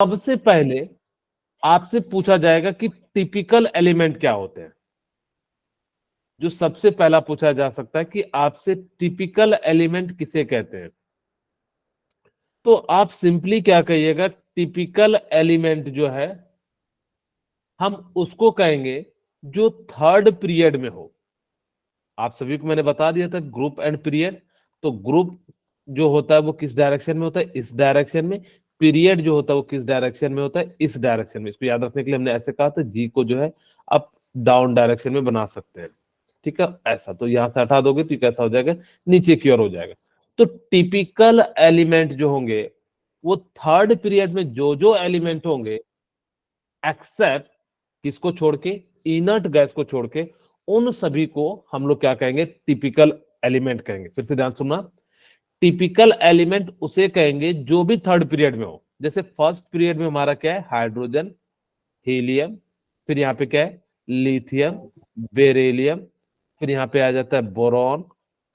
सबसे पहले आपसे पूछा जाएगा कि टिपिकल एलिमेंट क्या होते हैं। जो सबसे पहला पूछा जा सकता है कि आपसे टिपिकल एलिमेंट किसे कहते हैं, तो आप सिंपली क्या कहिएगा, टिपिकल एलिमेंट जो है हम उसको कहेंगे जो थर्ड पीरियड में हो। आप सभी को मैंने बता दिया था ग्रुप एंड पीरियड। तो ग्रुप जो होता है वो किस डायरेक्शन में होता है, इस डायरेक्शन में। पीरियड जो होता है वो किस डायरेक्शन में होता है, इस डायरेक्शन में। इसको याद रखने के लिए हमने ऐसे कहा था, जी को जो है अप डाउन डायरेक्शन में बना सकते हैं। ठीक है, ऐसा तो यहां से हटा दोगे तो कैसा हो जाएगा, नीचे की ओर हो जाएगा। तो टिपिकल एलिमेंट जो होंगे वो थर्ड पीरियड में जो एलिमेंट होंगे, एक्सेप्ट किसको छोड़ के, इनर्ट गैस को छोड़ के, उन सभी को हम लोग क्या कहेंगे, टिपिकल एलिमेंट कहेंगे। फिर से ध्यान सुनना, टिपिकल एलिमेंट उसे कहेंगे जो भी थर्ड पीरियड में हो। जैसे फर्स्ट पीरियड में हमारा क्या है, हाइड्रोजन, हीलियम, फिर यहाँ पे क्या है, लिथियम, बेरिलियम, फिर यहाँ पे आ जाता है boron,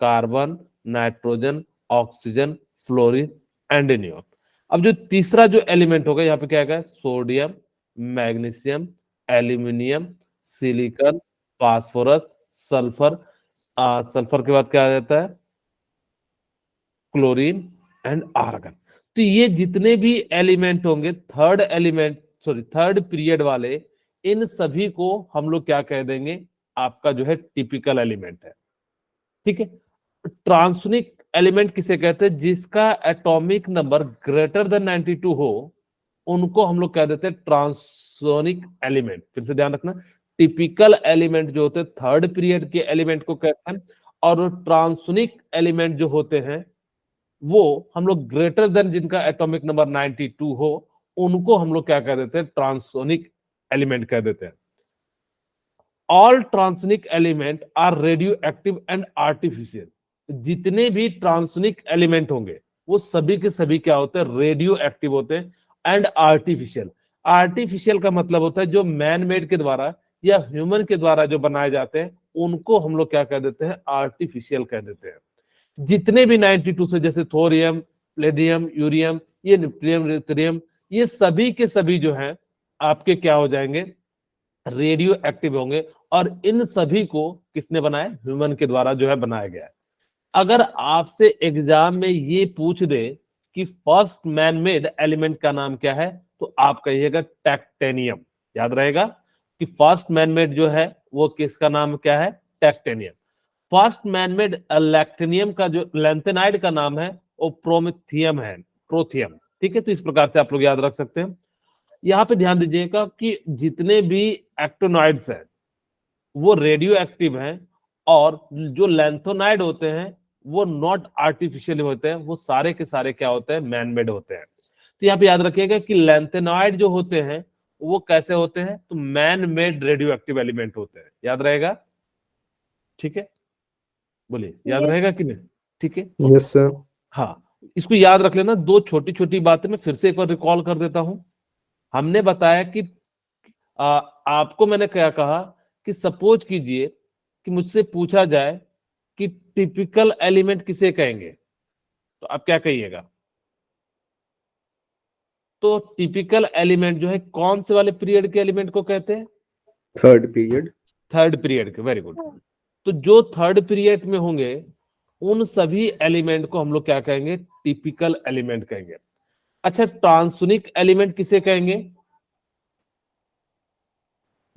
carbon, nitrogen, oxygen, fluorine and neon. अब जो तीसरा जो एलिमेंट होगा यहाँ पे क्या आएगा, sodium, magnesium, aluminium, silicon, phosphorus, sulphur. Sulphur के बाद क्या आ जाता है, क्लोरीन एंड आर्गन। तो ये जितने भी एलिमेंट होंगे थर्ड पीरियड वाले, इन सभी को हम लोग क्या कह देंगे, आपका जो है टिपिकल एलिमेंट है। ठीक है, ट्रांसोनिक एलिमेंट किसे कहते हैं, जिसका एटॉमिक नंबर ग्रेटर देन 92 हो, उनको हम लोग कह देते हैं ट्रांसोनिक एलिमेंट। फिर से ध्यान रखना, टिपिकल एलिमेंट जो होते हैं थर्ड पीरियड के एलिमेंट को कहते हैं, और ट्रांसोनिक एलिमेंट जो होते हैं वो हम लोग ग्रेटर देन जिनका एटॉमिक नंबर 92 हो, उनको हम लोग क्या कह देते हैं, ट्रांसोनिक एलिमेंट कह देते हैं। All transonic element are radioactive and artificial. जितने भी ट्रांसोनिक एलिमेंट होंगे वो सभी के सभी क्या होते हैं, रेडियो एक्टिव होते हैं एंड आर्टिफिशियल। आर्टिफिशियल का मतलब होता है जो मैन मेड के द्वारा या ह्यूमन के द्वारा जो बनाए जाते हैं, उनको हम लोग क्या कह देते हैं, आर्टिफिशियल कह देते हैं। जितने भी 92 से, जैसे थोरियम, प्लेडियम, यूरियम, ये न्यूट्रियम, ड्यूटेरियम, ये सभी के सभी जो हैं आपके क्या हो जाएंगे, रेडियो एक्टिव होंगे। और इन सभी को किसने बनाया, ह्यूमन के द्वारा जो है बनाया गया है। अगर आपसे एग्जाम में ये पूछ दे कि फर्स्ट मैन मेड एलिमेंट का नाम क्या है, तो आप कहिएगा टेक्टेनियम। याद रहेगा कि फर्स्ट मैन मेड जो है वो किसका नाम क्या है, टेक्टेनियम। फर्स्ट मैनमेड लैक्टेनियम का जो लैंथेनाइड का नाम है वो प्रोमिथियम है, प्रोथियम। ठीक है, तो इस प्रकार से आप लोग याद रख सकते हैं। यहाँ पे ध्यान दीजिएगा कि जितने भी एक्टोनॉइड्स हैं वो रेडियो एक्टिव हैं, और जो लैंथोनाइड होते हैं वो नॉट आर्टिफिशियल होते हैं, वो सारे के सारे क्या होते हैं, मैनमेड होते हैं। तो यहाँ पे याद रखिएगा कि लैंथेनॉइड जो होते हैं वो कैसे होते हैं, तो man made radio active element होते हैं। याद रहेगा, ठीक है, बोलिए, याद यस। रहेगा कि नहीं। ठीक है, यस सर। हाँ, इसको याद रख लेना। दो छोटी छोटी बातें मैं फिर से एक बार रिकॉल कर देता हूं। हमने बताया कि आपको मैंने क्या कहा कि सपोज कीजिए कि मुझसे पूछा जाए कि टिपिकल एलिमेंट किसे कहेंगे, तो आप क्या कहिएगा। तो टिपिकल एलिमेंट जो है कौन से वाले पीरियड के एलिमेंट को कहते हैं, थर्ड पीरियड। थर्ड पीरियड के। Very good. तो जो थर्ड पीरियड में होंगे उन सभी एलिमेंट को हम लोग क्या कहेंगे, टिपिकल एलिमेंट कहेंगे। अच्छा, ट्रांसोनिक एलिमेंट किसे कहेंगे,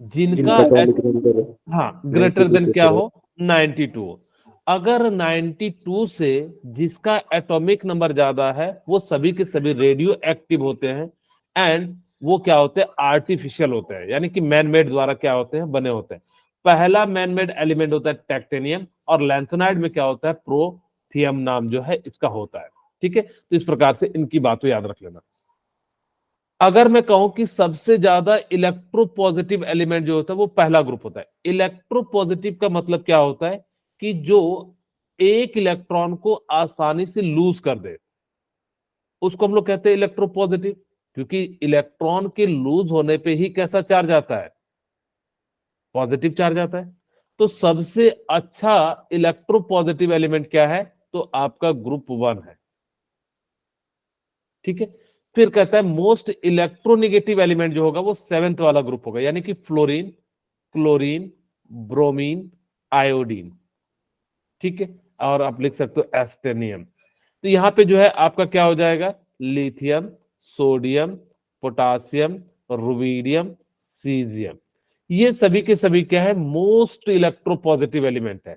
जिनका जिनका एटॉमिक नंबर हाँ ग्रेटर 92 देन से क्या ऊपर है। हो, 92। अगर 92 से जिसका एटॉमिक नंबर ज्यादा है वो सभी के सभी रेडियो एक्टिव होते हैं, एंड वो क्या होते हैं, आर्टिफिशियल होते हैं, यानी कि मैन मेड द्वारा क्या होते हैं, बने होते हैं। पहला मैन मेड एलिमेंट होता है टेक्टेनियम, और लैंथोनाइड में क्या होता है, प्रोथियम नाम जो है इसका होता है। ठीक है, तो इस प्रकार से इनकी बातों याद रख लेना। अगर मैं कहूं कि सबसे ज्यादा इलेक्ट्रोपॉजिटिव एलिमेंट जो होता है वो पहला ग्रुप होता है। इलेक्ट्रोपॉजिटिव का मतलब क्या होता है कि जो एक इलेक्ट्रॉन को आसानी से लूज कर दे, उसको हम लोग कहते हैं इलेक्ट्रोपॉजिटिव। क्योंकि इलेक्ट्रॉन के लूज होने पे ही कैसा चार्ज आता है, पॉजिटिव चार्ज आता है। तो सबसे अच्छा इलेक्ट्रोपॉजिटिव एलिमेंट क्या है, तो आपका ग्रुप 1 है। ठीक है, फिर कहता है मोस्ट इलेक्ट्रोनेगेटिव एलिमेंट जो होगा वो 7th वाला ग्रुप होगा, यानी कि फ्लोरीन, क्लोरीन, ब्रोमीन, आयोडीन। ठीक है, और आप लिख सकते हो एस्टेनियम। तो यहाँ पे जो है आपका क्या हो जाएगा, lithium, sodium, potassium, rubidium, caesium. ये सभी के सभी क्या है, मोस्ट इलेक्ट्रो पॉजिटिव एलिमेंट है।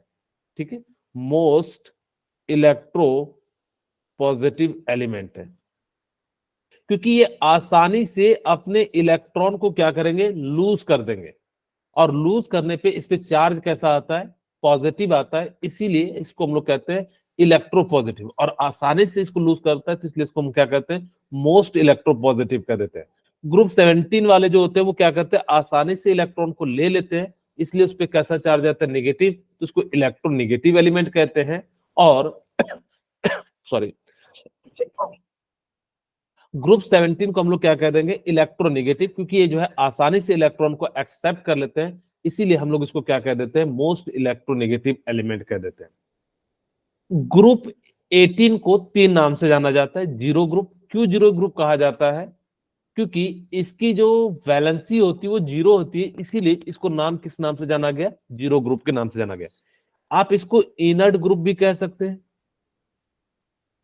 ठीक है, मोस्ट इलेक्ट्रो पॉजिटिव एलिमेंट है, क्योंकि ये आसानी से अपने इलेक्ट्रॉन को क्या करेंगे, लूज कर देंगे। और लूज करने पे इस पे चार्ज कैसा आता है, पॉजिटिव आता है, इसीलिए इसको हम लोग कहते हैं इलेक्ट्रो पॉजिटिव। और आसानी से इसको लूज करता है तो इसलिए इसको हम क्या कहते हैं, मोस्ट इलेक्ट्रो पॉजिटिव कह देते हैं। ग्रुप 17 वाले जो होते हैं वो क्या करते हैं, आसानी से इलेक्ट्रॉन को ले लेते हैं, इसलिए उस पर कैसा चार्ज आता है, नेगेटिव, तो उसको इलेक्ट्रोनेगेटिव एलिमेंट कहते हैं। और सॉरी, ग्रुप 17 को हम लोग क्या कह देंगे, इलेक्ट्रोनेगेटिव, क्योंकि ये जो है आसानी से इलेक्ट्रॉन को एक्सेप्ट कर लेते हैं, इसीलिए हम लोग इसको क्या कह देते हैं, मोस्ट इलेक्ट्रोनेगेटिव एलिमेंट कह देते हैं। ग्रुप 18 को 3 नाम से जाना जाता है, जीरो ग्रुप। क्यों जीरो ग्रुप कहा जाता है, क्योंकि इसकी जो वैलेंसी होती है वो जीरो होती है, इसीलिए इसको नाम किस नाम से जाना गया, जीरो ग्रुप के नाम से जाना गया। आप इसको इनर्ट ग्रुप भी कह सकते हैं,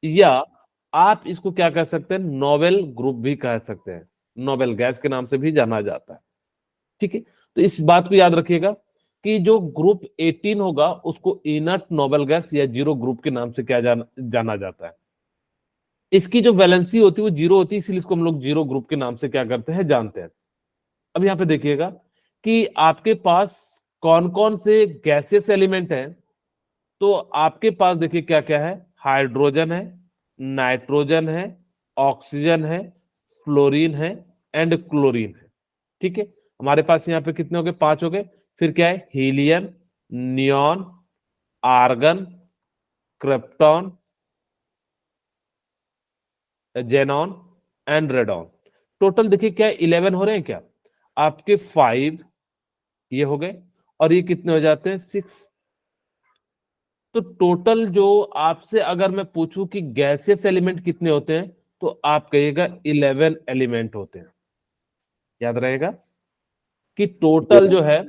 या आप इसको क्या कह सकते हैं, नोबेल ग्रुप भी कह सकते हैं, नोबेल गैस के नाम से भी जाना जाता है। ठीक है, तो इस बात को याद रखिएगा कि जो ग्रुप 18 होगा उसको इनर्ट नोबेल गैस या जीरो ग्रुप के नाम से क्या जाना जाता है। इसकी जो वैलेंसी होती है वो जीरो होती है, इसलिए इसको हम लोग जीरो ग्रुप के नाम से क्या करते हैं, जानते हैं। अब यहाँ पे देखिएगा कि आपके पास कौन कौन से गैसियस एलिमेंट है। तो आपके पास देखिए क्या क्या है, हाइड्रोजन है, नाइट्रोजन है, ऑक्सीजन है, फ्लोरीन है एंड क्लोरीन है। ठीक है, हमारे पास यहाँ पे कितने हो गए, 5 हो गए। फिर क्या है, helium, neon, argon, krypton, xenon and radon. Total देखिए क्या 11 हो रहे हैं क्या, आपके 5 ये हो गए, और ये कितने हो जाते हैं, 6। तो टोटल जो आपसे अगर मैं पूछूं कि गैसियस एलिमेंट कितने होते हैं, तो आप कहिएगा 11 एलिमेंट होते हैं। याद रहेगा कि टोटल Yes. जो है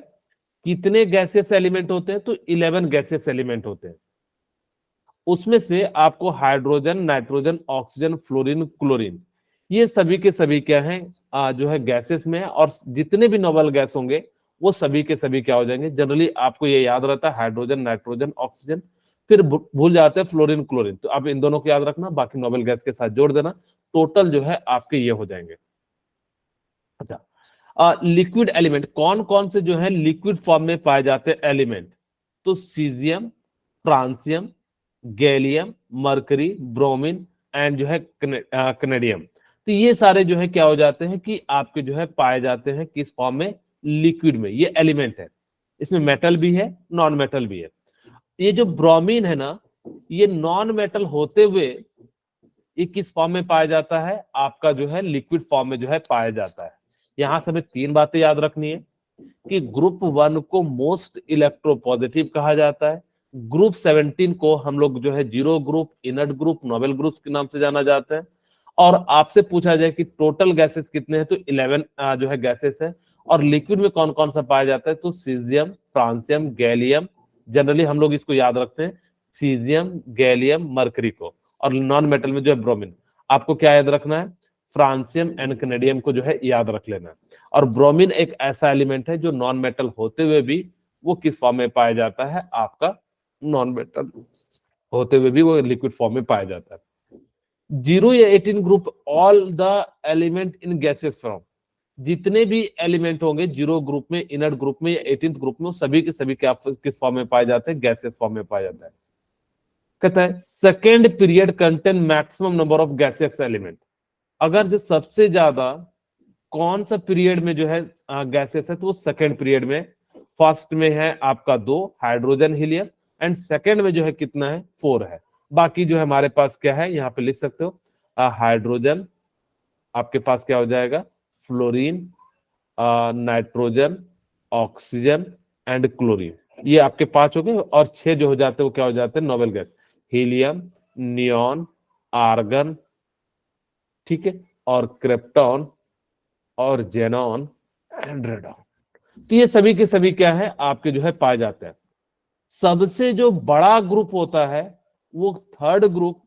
कितने गैसियस एलिमेंट होते हैं, तो 11 गैसियस एलिमेंट होते हैं। उसमें से आपको hydrogen, nitrogen, oxygen, fluorine, chlorine, ये सभी के सभी क्या हैं, जो है गैसेस में है। और जितने भी नोबल गैस होंगे वो सभी के सभी क्या हो जाएंगे, जनरली आपको ये याद रहता है हाइड्रोजन, नाइट्रोजन, ऑक्सीजन, फिर भूल जाते हैं फ्लोरीन, क्लोरीन। तो आप इन दोनों को याद रखना, बाकी नोबल गैस के साथ जोड़ देना, टोटल जो है आपके ये हो जाएंगे। अच्छा, लिक्विड एलिमेंट कौन कौन से जो है लिक्विड फॉर्म में पाए जाते हैं एलिमेंट, तो caesium, francium, gallium, mercury, bromine and जो है कनेडियम। तो ये सारे जो है क्या हो जाते हैं कि आपके जो है पाए जाते हैं किस फॉर्म में, लिक्विड में। ये एलिमेंट है, इसमें मेटल भी है, नॉन मेटल भी है। ये जो ब्रोमीन है ना, ये नॉन मेटल होते हुए ये किस फॉर्म में पाया जाता है, आपका जो है लिक्विड फॉर्म में जो है पाया जाता है। यहां से हमें 3 बातें याद रखनी है कि ग्रुप 1 को मोस्ट इलेक्ट्रोपॉजिटिव कहा जाता है, ग्रुप 17 को हम लोग जो है zero group, inert group, Nobel group के नाम से जाना जाता है। और आपसे पूछा जाए कि टोटल गैसेस कितने हैं, तो 11 जो है गैसेस है। और लिक्विड में कौन कौन सा पाया जाता है, तो सीजियम, फ्रांसियम, गैलियम, जनरली हम लोग इसको याद रखते हैं, सीजियम, गैलियम, मरकरी को। और नॉन मेटल में जो है ब्रोमीन। आपको क्या याद रखना है, फ्रांसियम एंड कनेडियम को जो है याद रख लेना है। और ब्रोमीन एक ऐसा एलिमेंट है जो नॉन मेटल होते हुए भी वो किस फॉर्म में पाया जाता है, आपका नॉन मेटल होते हुए भी वो लिक्विड फॉर्म में पाया जाता है। 0 या 18 group, all the element in gases form, जितने भी एलिमेंट होंगे जीरो ग्रुप में, इनर्ट ग्रुप में या 18th ग्रुप में, वो सभी के सभी क्या किस फॉर्म में पाए जाते हैं, गैसेस फॉर्म में पाया जाता है। कहता है second period contain maximum number of gases element. अगर जो सबसे ज्यादा कौन सा पीरियड में जो है गैसेस है, तो वो सेकेंड पीरियड में। फर्स्ट में है आपका 2 हाइड्रोजन, हीलियम, एंड सेकेंड में जो है कितना है, 4 है। बाकी जो है हमारे पास क्या है, यहाँ पे लिख सकते हो, हाइड्रोजन आपके पास क्या हो जाएगा, fluorine, nitrogen, oxygen and chlorine, ये आपके 5 हो गए। और 6 जो हो जाते हैं वो क्या हो जाते हैं, noble gas, helium, neon, argon, ठीक है, और क्रिप्टॉन और जेनॉन एंड रेडॉन। तो ये सभी के सभी क्या है आपके जो है पाए जाते हैं। सबसे जो बड़ा ग्रुप होता है वो third group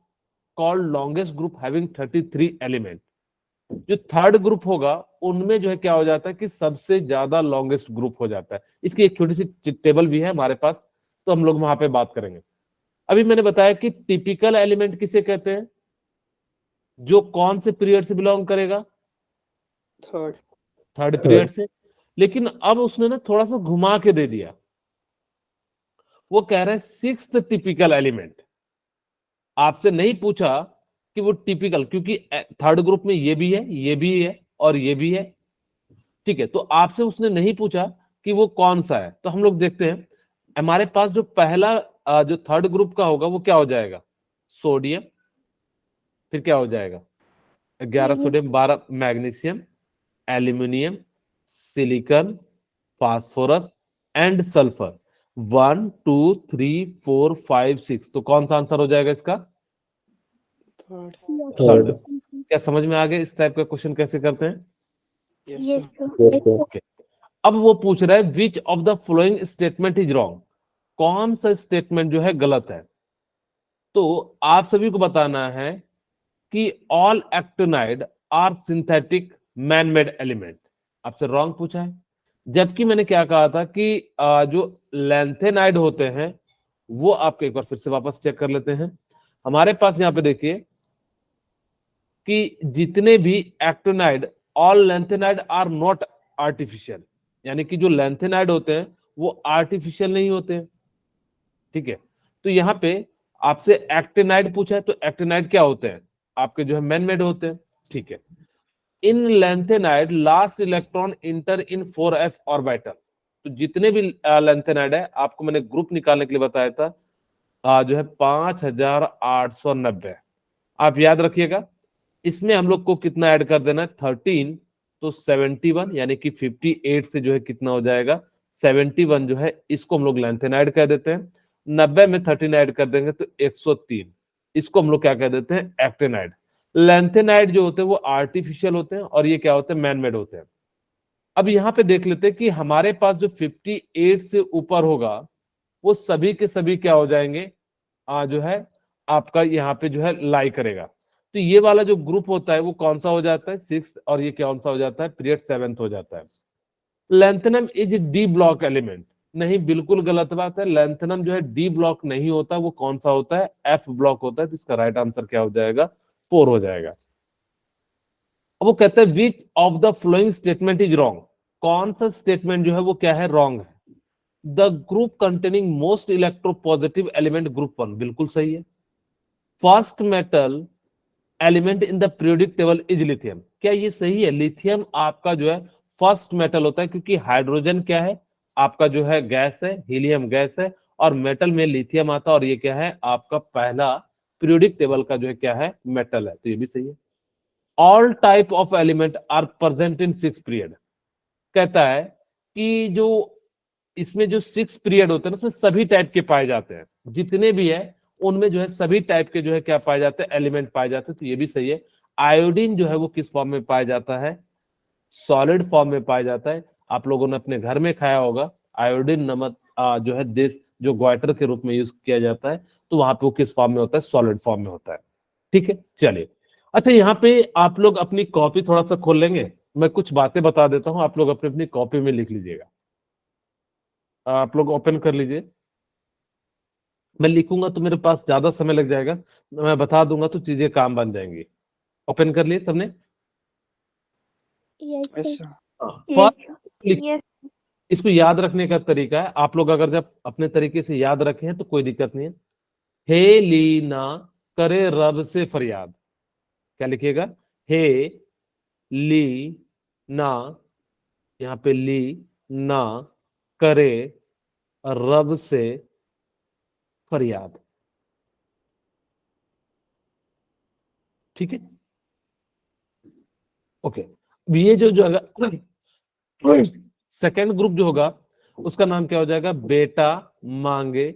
called longest group having 33 element. जो थर्ड ग्रुप होगा उनमें जो है क्या हो जाता है कि सबसे ज्यादा लॉन्गेस्ट ग्रुप हो जाता है। इसकी एक छोटी सी टेबल भी है हमारे पास, तो हम लोग वहां पे बात करेंगे। अभी मैंने बताया कि टिपिकल एलिमेंट किसे कहते हैं, जो कौन से पीरियड से बिलोंग करेगा, थर्ड। थर्ड पीरियड से। लेकिन अब उसने ना थोड़ा सा घुमा के दे दिया, वो कह रहे हैं सिक्स्थ टिपिकल एलिमेंट। आपसे नहीं पूछा कि वो टिपिकल, क्योंकि थर्ड ग्रुप में ये भी है, ये भी है और ये भी है, ठीक है। तो आपसे उसने नहीं पूछा कि वो कौन सा है। तो हम लोग देखते हैं हमारे पास जो पहला जो थर्ड ग्रुप का होगा वो क्या हो जाएगा, सोडियम। फिर क्या हो जाएगा, 11 sodium, 12 magnesium, aluminium, silicon, phosphorus and sulphur. 1 2 3 4 5 6। तो कौन सा आंसर हो जाएगा इसका, थर्ड। थर्ड। क्या समझ में आ गया इस टाइप का क्वेश्चन कैसे करते हैं? Yes Yes, sir. sir. Yes, sir. Okay. अब वो पूछ रहा है which of the following statement is wrong, कौन सा स्टेटमेंट जो है गलत है। तो आप सभी को बताना है कि all actinide are synthetic man made element. आपसे रॉन्ग पूछा है, जबकि मैंने क्या कहा था कि जो लैंथेनाइड होते हैं वो आपके, एक बार फिर से वापस चेक कर लेते हैं। हमारे पास यहां पे देखिए कि जितने भी actinide, all lanthanide are not artificial, यानी कि जो लैंथेनाइड होते हैं वो आर्टिफिशियल नहीं होते हैं, ठीक है। तो यहाँ पे आपसे एक्टिनाइड पूछा है, तो एक्टिनाइड क्या होते हैं आपके जो है मैन मेड होते हैं, ठीक है। इन लैंथेनाइड लास्ट इलेक्ट्रॉन इंटर इन 4s ऑर्बिटल। तो जितने भी लैंथेनाइड है आपको मैंने ग्रुप निकालने के लिए बताया था, जो है 5890। आप याद रखिएगा, इसमें हम लोग को कितना ऐड कर देना है, 13। तो 71, यानी कि 58 से जो है कितना हो जाएगा 71, जो है इसको हम लोग लैंथेनाइड कह देते हैं। 90 में 13 ऐड कर देंगे तो 103, इसको हम लोग क्या कह देते हैं, एक्टिनाइड। लैंथेनाइड जो होते हैं वो आर्टिफिशियल होते हैं और ये क्या होते हैं, मैन मेड होते हैं। अब यहाँ पे देख लेते हैं कि हमारे पास जो 58 से ऊपर होगा वो सभी के सभी क्या हो जाएंगे, जो है आपका यहाँ पे जो है लाई करेगा। तो ये वाला जो ग्रुप होता है वो कौन सा हो जाता है, 6, और ये कौन सा हो जाता है, पीरियड 7th हो जाता है। Lanthanum is D block element. नहीं, बिल्कुल गलत बात है। लैंथेनम जो है डी ब्लॉक नहीं होता, वो कौन सा होता है, एफ ब्लॉक होता है। तो इसका राइट आंसर क्या हो जाएगा, 4 हो जाएगा। अब वो कहते हैं which of the following statement is wrong, कौन सा स्टेटमेंट जो है वो क्या है, रॉन्ग है। The group containing most electropositive element group 1, बिल्कुल सही है। First metal element in the periodic table is lithium, क्या ये सही है, लिथियम आपका जो है फर्स्ट मेटल होता है, क्योंकि हाइड्रोजन क्या है आपका जो है गैस है, हीलियम गैस है, और मेटल में लिथियम आता है, और ये क्या है आपका पहला पीरियोडिक टेबल का जो है क्या है, मेटल है। तो ये भी सही है। All type of element are present in 6 period, कहता है कि जो इसमें जो 6 पीरियड होते हैं उसमें सभी टाइप के पाए जाते हैं, जितने भी है उनमें जो है सभी टाइप के जो है क्या पाए जाते हैं, एलिमेंट पाए जाते हैं। तो ये भी सही है। आयोडीन जो है वो किस फॉर्म में पाया जाता है, सॉलिड फॉर्म में पाया जाता है। आप लोगों ने अपने घर में खाया होगा आयोडीन नमक, जो है देश जो ग्वाइटर के रूप में यूज किया जाता है, तो वहां पे वो किस फॉर्म में होता है, सॉलिड फॉर्म में होता है, ठीक है। चलिए, अच्छा यहाँ पे आप लोग अपनी कॉपी थोड़ा सा खोल लेंगे, मैं कुछ बातें बता देता हूँ, आप लोग अपनी अपनी कॉपी में लिख लीजिएगा। आप लोग ओपन कर लीजिए, मैं लिखूंगा तो मेरे पास ज्यादा समय लग जाएगा, मैं बता दूंगा तो चीजें काम बन जाएंगी। ओपन कर लिए सबने? Yes, sir. अच्छा। First, Yes. इसको याद रखने का तरीका है, आप लोग अगर जब अपने तरीके से याद रखे हैं तो कोई दिक्कत नहीं है। हे लीना करे रब से फरियाद, क्या लिखिएगा, हे ली ना, यहाँ पे ली ना करे रब से फरियाद, ठीक है। ओके, ये जो अगर सेकेंड ग्रुप जो होगा उसका नाम क्या हो जाएगा, बेटा मांगे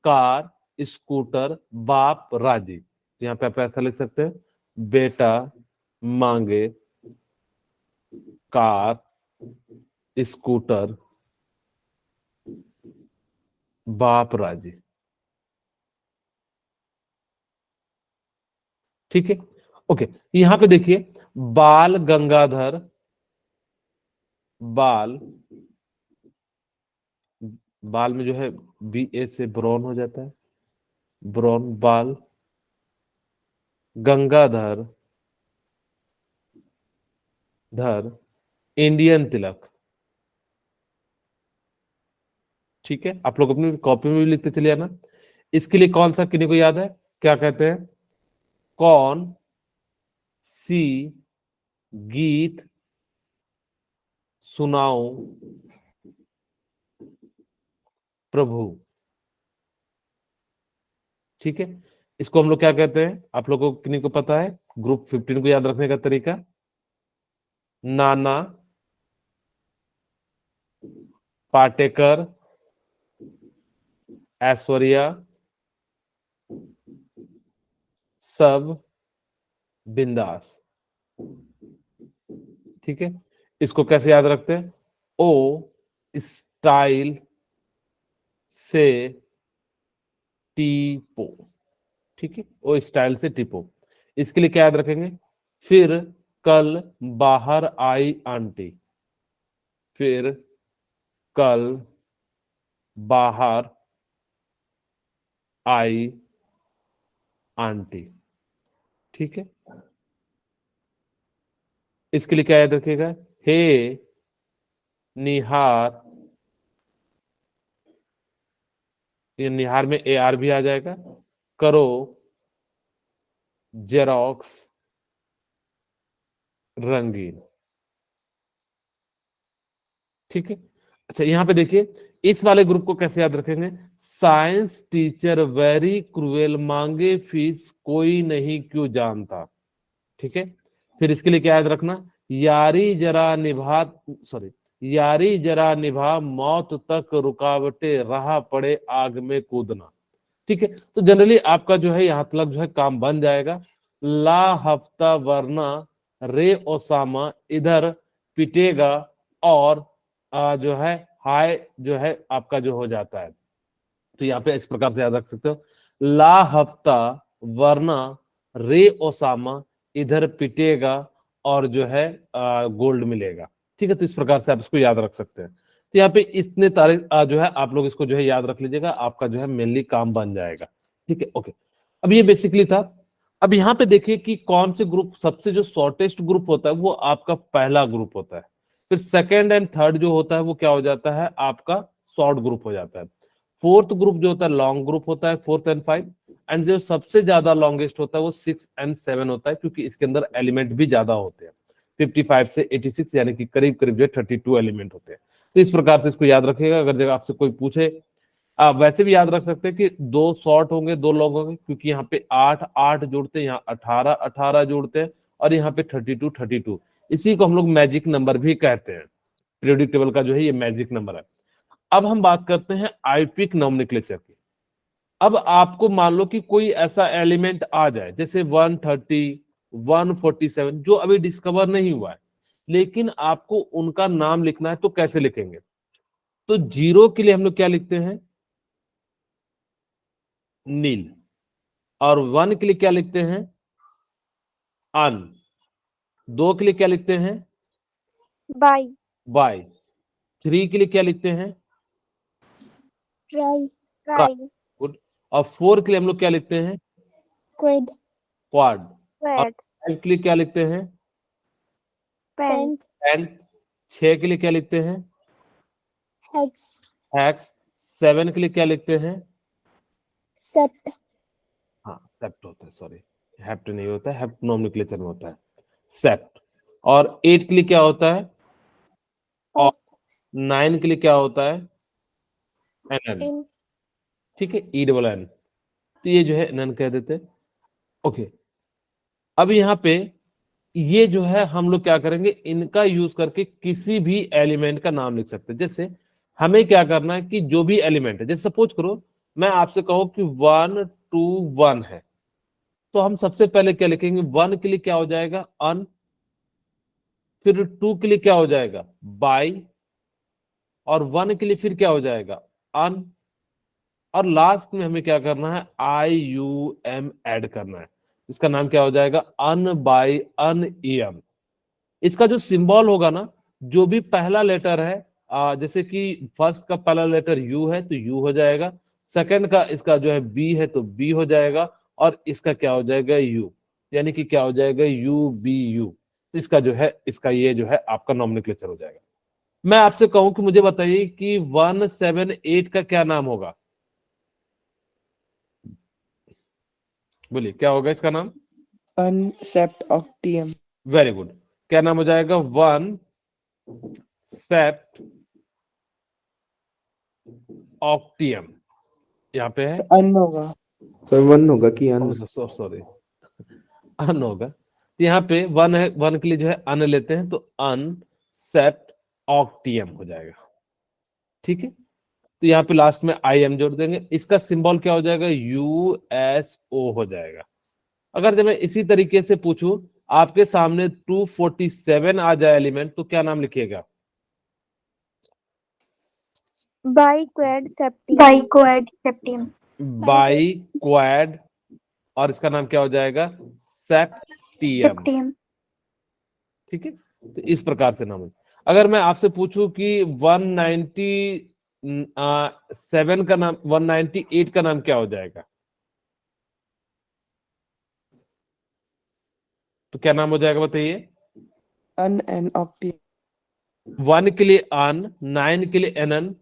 कार स्कूटर बाप राजी। यहाँ पे आप ऐसा लिख सकते हैं, बेटा मांगे, कार, स्कूटर, बाप राजी। ठीक है, ओके। यहां पे देखिए, बाल गंगाधर, बाल, बाल में जो है बी ए से ब्रॉन हो जाता है, ब्रॉन, बाल गंगाधर धर, इंडियन तिलक। ठीक है, आप लोग अपनी कॉपी में भी लिखते चले आना। इसके लिए कौन सा, किन्हीं को याद है, क्या कहते हैं, कौन सी गीत सुनाओ प्रभु। ठीक है, इसको हम लोग क्या कहते हैं, आप लोगों को किन्हीं को पता है, ग्रुप 15 को याद रखने का तरीका, नाना पाटेकर, ऐश्वर्या, सब बिंदास। ठीक है, इसको कैसे याद रखते हैं, ओ स्टाइल से टीपो। ठीक है, ओ स्टाइल से टीपो, इसके लिए क्या याद रखेंगे, फिर कल बाहर आई आंटी, फिर कल बाहर आई आंटी। ठीक है, इसके लिए क्या याद रखिएगा, हे निहार, ये निहार में ए आर भी आ जाएगा, करो जेरोक्स रंगीन। ठीक है, अच्छा यहां पे देखिए, इस वाले ग्रुप को कैसे याद रखेंगे, साइंस टीचर वेरी क्रूएल, मांगे फीस कोई नहीं क्यों जानता। ठीक है, फिर इसके लिए क्या याद रखना, यारी जरा निभा, सॉरी, यारी जरा निभा, मौत तक रुकावटें, राह पड़े आग में कूदना। ठीक है, तो जनरली आपका जो है यहां तक जो है काम बन जाएगा। ला हफ्ता वरना रे ओसामा इधर पिटेगा, और जो है हाय जो है आपका जो हो जाता है, तो यहाँ पे इस प्रकार से याद रख सकते हो, ला हफ्ता वरना रे ओसामा इधर पिटेगा, और जो है गोल्ड मिलेगा। ठीक है, तो इस प्रकार से आप इसको याद रख सकते हैं। तो यहाँ पे इतने तारीख जो है आप लोग इसको जो है याद रख लीजिएगा, आपका जो है मेनली काम बन जाएगा। ठीक है, ओके। अब ये बेसिकली था। अब यहाँ पे देखिए कि कौन से ग्रुप सबसे जो शॉर्टेस्ट ग्रुप होता है वो आपका पहला ग्रुप होता है, फिर सेकेंड एंड थर्ड जो होता है वो क्या हो जाता है, आपका शॉर्ट ग्रुप हो जाता है, फोर्थ ग्रुप जो होता है लॉन्ग ग्रुप होता है, 4th and 5, एंड जो सबसे ज्यादा लॉन्गेस्ट होता है वो 6 and 7 होता है, क्योंकि इसके अंदर एलिमेंट भी ज्यादा होते हैं, 55 से 86, यानी कि करीब करीब जो 32 एलिमेंट होते हैं। तो इस प्रकार से इसको याद रखिएगा, अगर जगह आपसे कोई पूछे, आप वैसे भी याद रख सकते हैं कि 2 शॉर्ट होंगे 2 लॉन्ग होंगे, क्योंकि यहाँ पे 8 8 जोड़ते हैं, यहाँ 18 18 जोड़ते हैं, और यहाँ पे 32 32, इसी को हम लोग मैजिक नंबर भी कहते हैं, पीरियोडिक टेबल का जो है ये मैजिक नंबर है। अब हम बात करते हैं आइपिक नोमेनक्लेचर की। अब आपको मान लो कि कोई ऐसा एलिमेंट आ जाए जैसे 130 147 जो अभी डिस्कवर नहीं हुआ है, लेकिन आपको उनका नाम लिखना है, तो कैसे लिखेंगे, तो 0 के लिए हम लोग क्या लिखते हैं, नील, और 1 के लिए क्या लिखते हैं, अन, 2 के लिए क्या लिखते हैं, बाई, बाय, 3 के लिए क्या लिखते हैं, ट्राई, ट्राई, गुड, और 4 के लिए हम लोग क्या लिखते हैं, क्विड, क्वाड, और क्वेड, 5 के लिए क्या लिखते हैं, पेन, पेन, 6 के लिए क्या लिखते हैं, हेक्स, हेक्स, 7 के लिए क्या लिखते हैं, सेप्ट, हाँ सेप्ट होता है, सॉरी हेप्ट नहीं होता है, हेप्ट नोमेनक्लेचर में होता है सेप्ट, और 8 के लिए क्या होता है, और 9 के लिए क्या होता है, एनन। इन, ठीक है, ई डबल एन, तो ये जो है एनन कह देते हैं। ओके, अब यहाँ पे ये जो है हम लोग क्या करेंगे, इनका यूज करके किसी भी एलिमेंट का नाम लिख सकते हैं। जैसे हमें क्या करना है कि जो भी एलिमेंट है, जैसे सपोज करो मैं आपसे कहूं कि 1 2 1 है, तो हम सबसे पहले क्या लिखेंगे, 1 के लिए क्या हो जाएगा अन, फिर 2 के लिए क्या हो जाएगा बाई, और 1 के लिए फिर क्या हो जाएगा अन, और लास्ट में हमें क्या करना है IUM ऐड करना है। इसका नाम क्या हो जाएगा अन बाई अन EM। इसका जो सिंबल होगा ना, जो भी पहला लेटर है, जैसे कि फर्स्ट का पहला लेटर U है तो U हो जाएगा, सेकंड का इसका जो है B है तो B हो जाएगा, और इसका क्या हो जाएगा U, यानी कि क्या हो जाएगा UBU। इसका जो है, इसका ये जो है आपका नॉमेनक्लेचर हो जाएगा। मैं आपसे कहूं कि मुझे बताइए कि 178 का क्या नाम होगा, बोलिए क्या होगा इसका नाम। Unseptoctium. वेरी गुड, क्या नाम हो जाएगा 1 सेप्ट ऑक्टियम। यहाँ पे है अन होगा। सर 1 होगा कि अन? सॉरी अन होगा, तो यहाँ पे 1 है, 1 के लिए जो है अन लेते हैं तो अन सेप्ट ऑक्टियम हो जाएगा। ठीक है, तो यहाँ पे लास्ट में IM जोड़ देंगे, इसका सिंबल क्या हो जाएगा USO हो जाएगा। अगर जब मैं इसी तरीके से पूछूं, आपके सामने 247 आ जाए एलिमेंट, तो क्या नाम लिखिएगा Biquad septium. Bicoad septium. By quad, और इसका नाम क्या हो जाएगा सेप्टियम। Septium. ठीक है, तो इस प्रकार से नाम है। अगर मैं आपसे पूछूं कि 197 का नाम, 198 का नाम क्या हो जाएगा, तो क्या नाम हो जाएगा बताइए। Unenoctium. 1 के लिए अन, 9 के लिए एनन,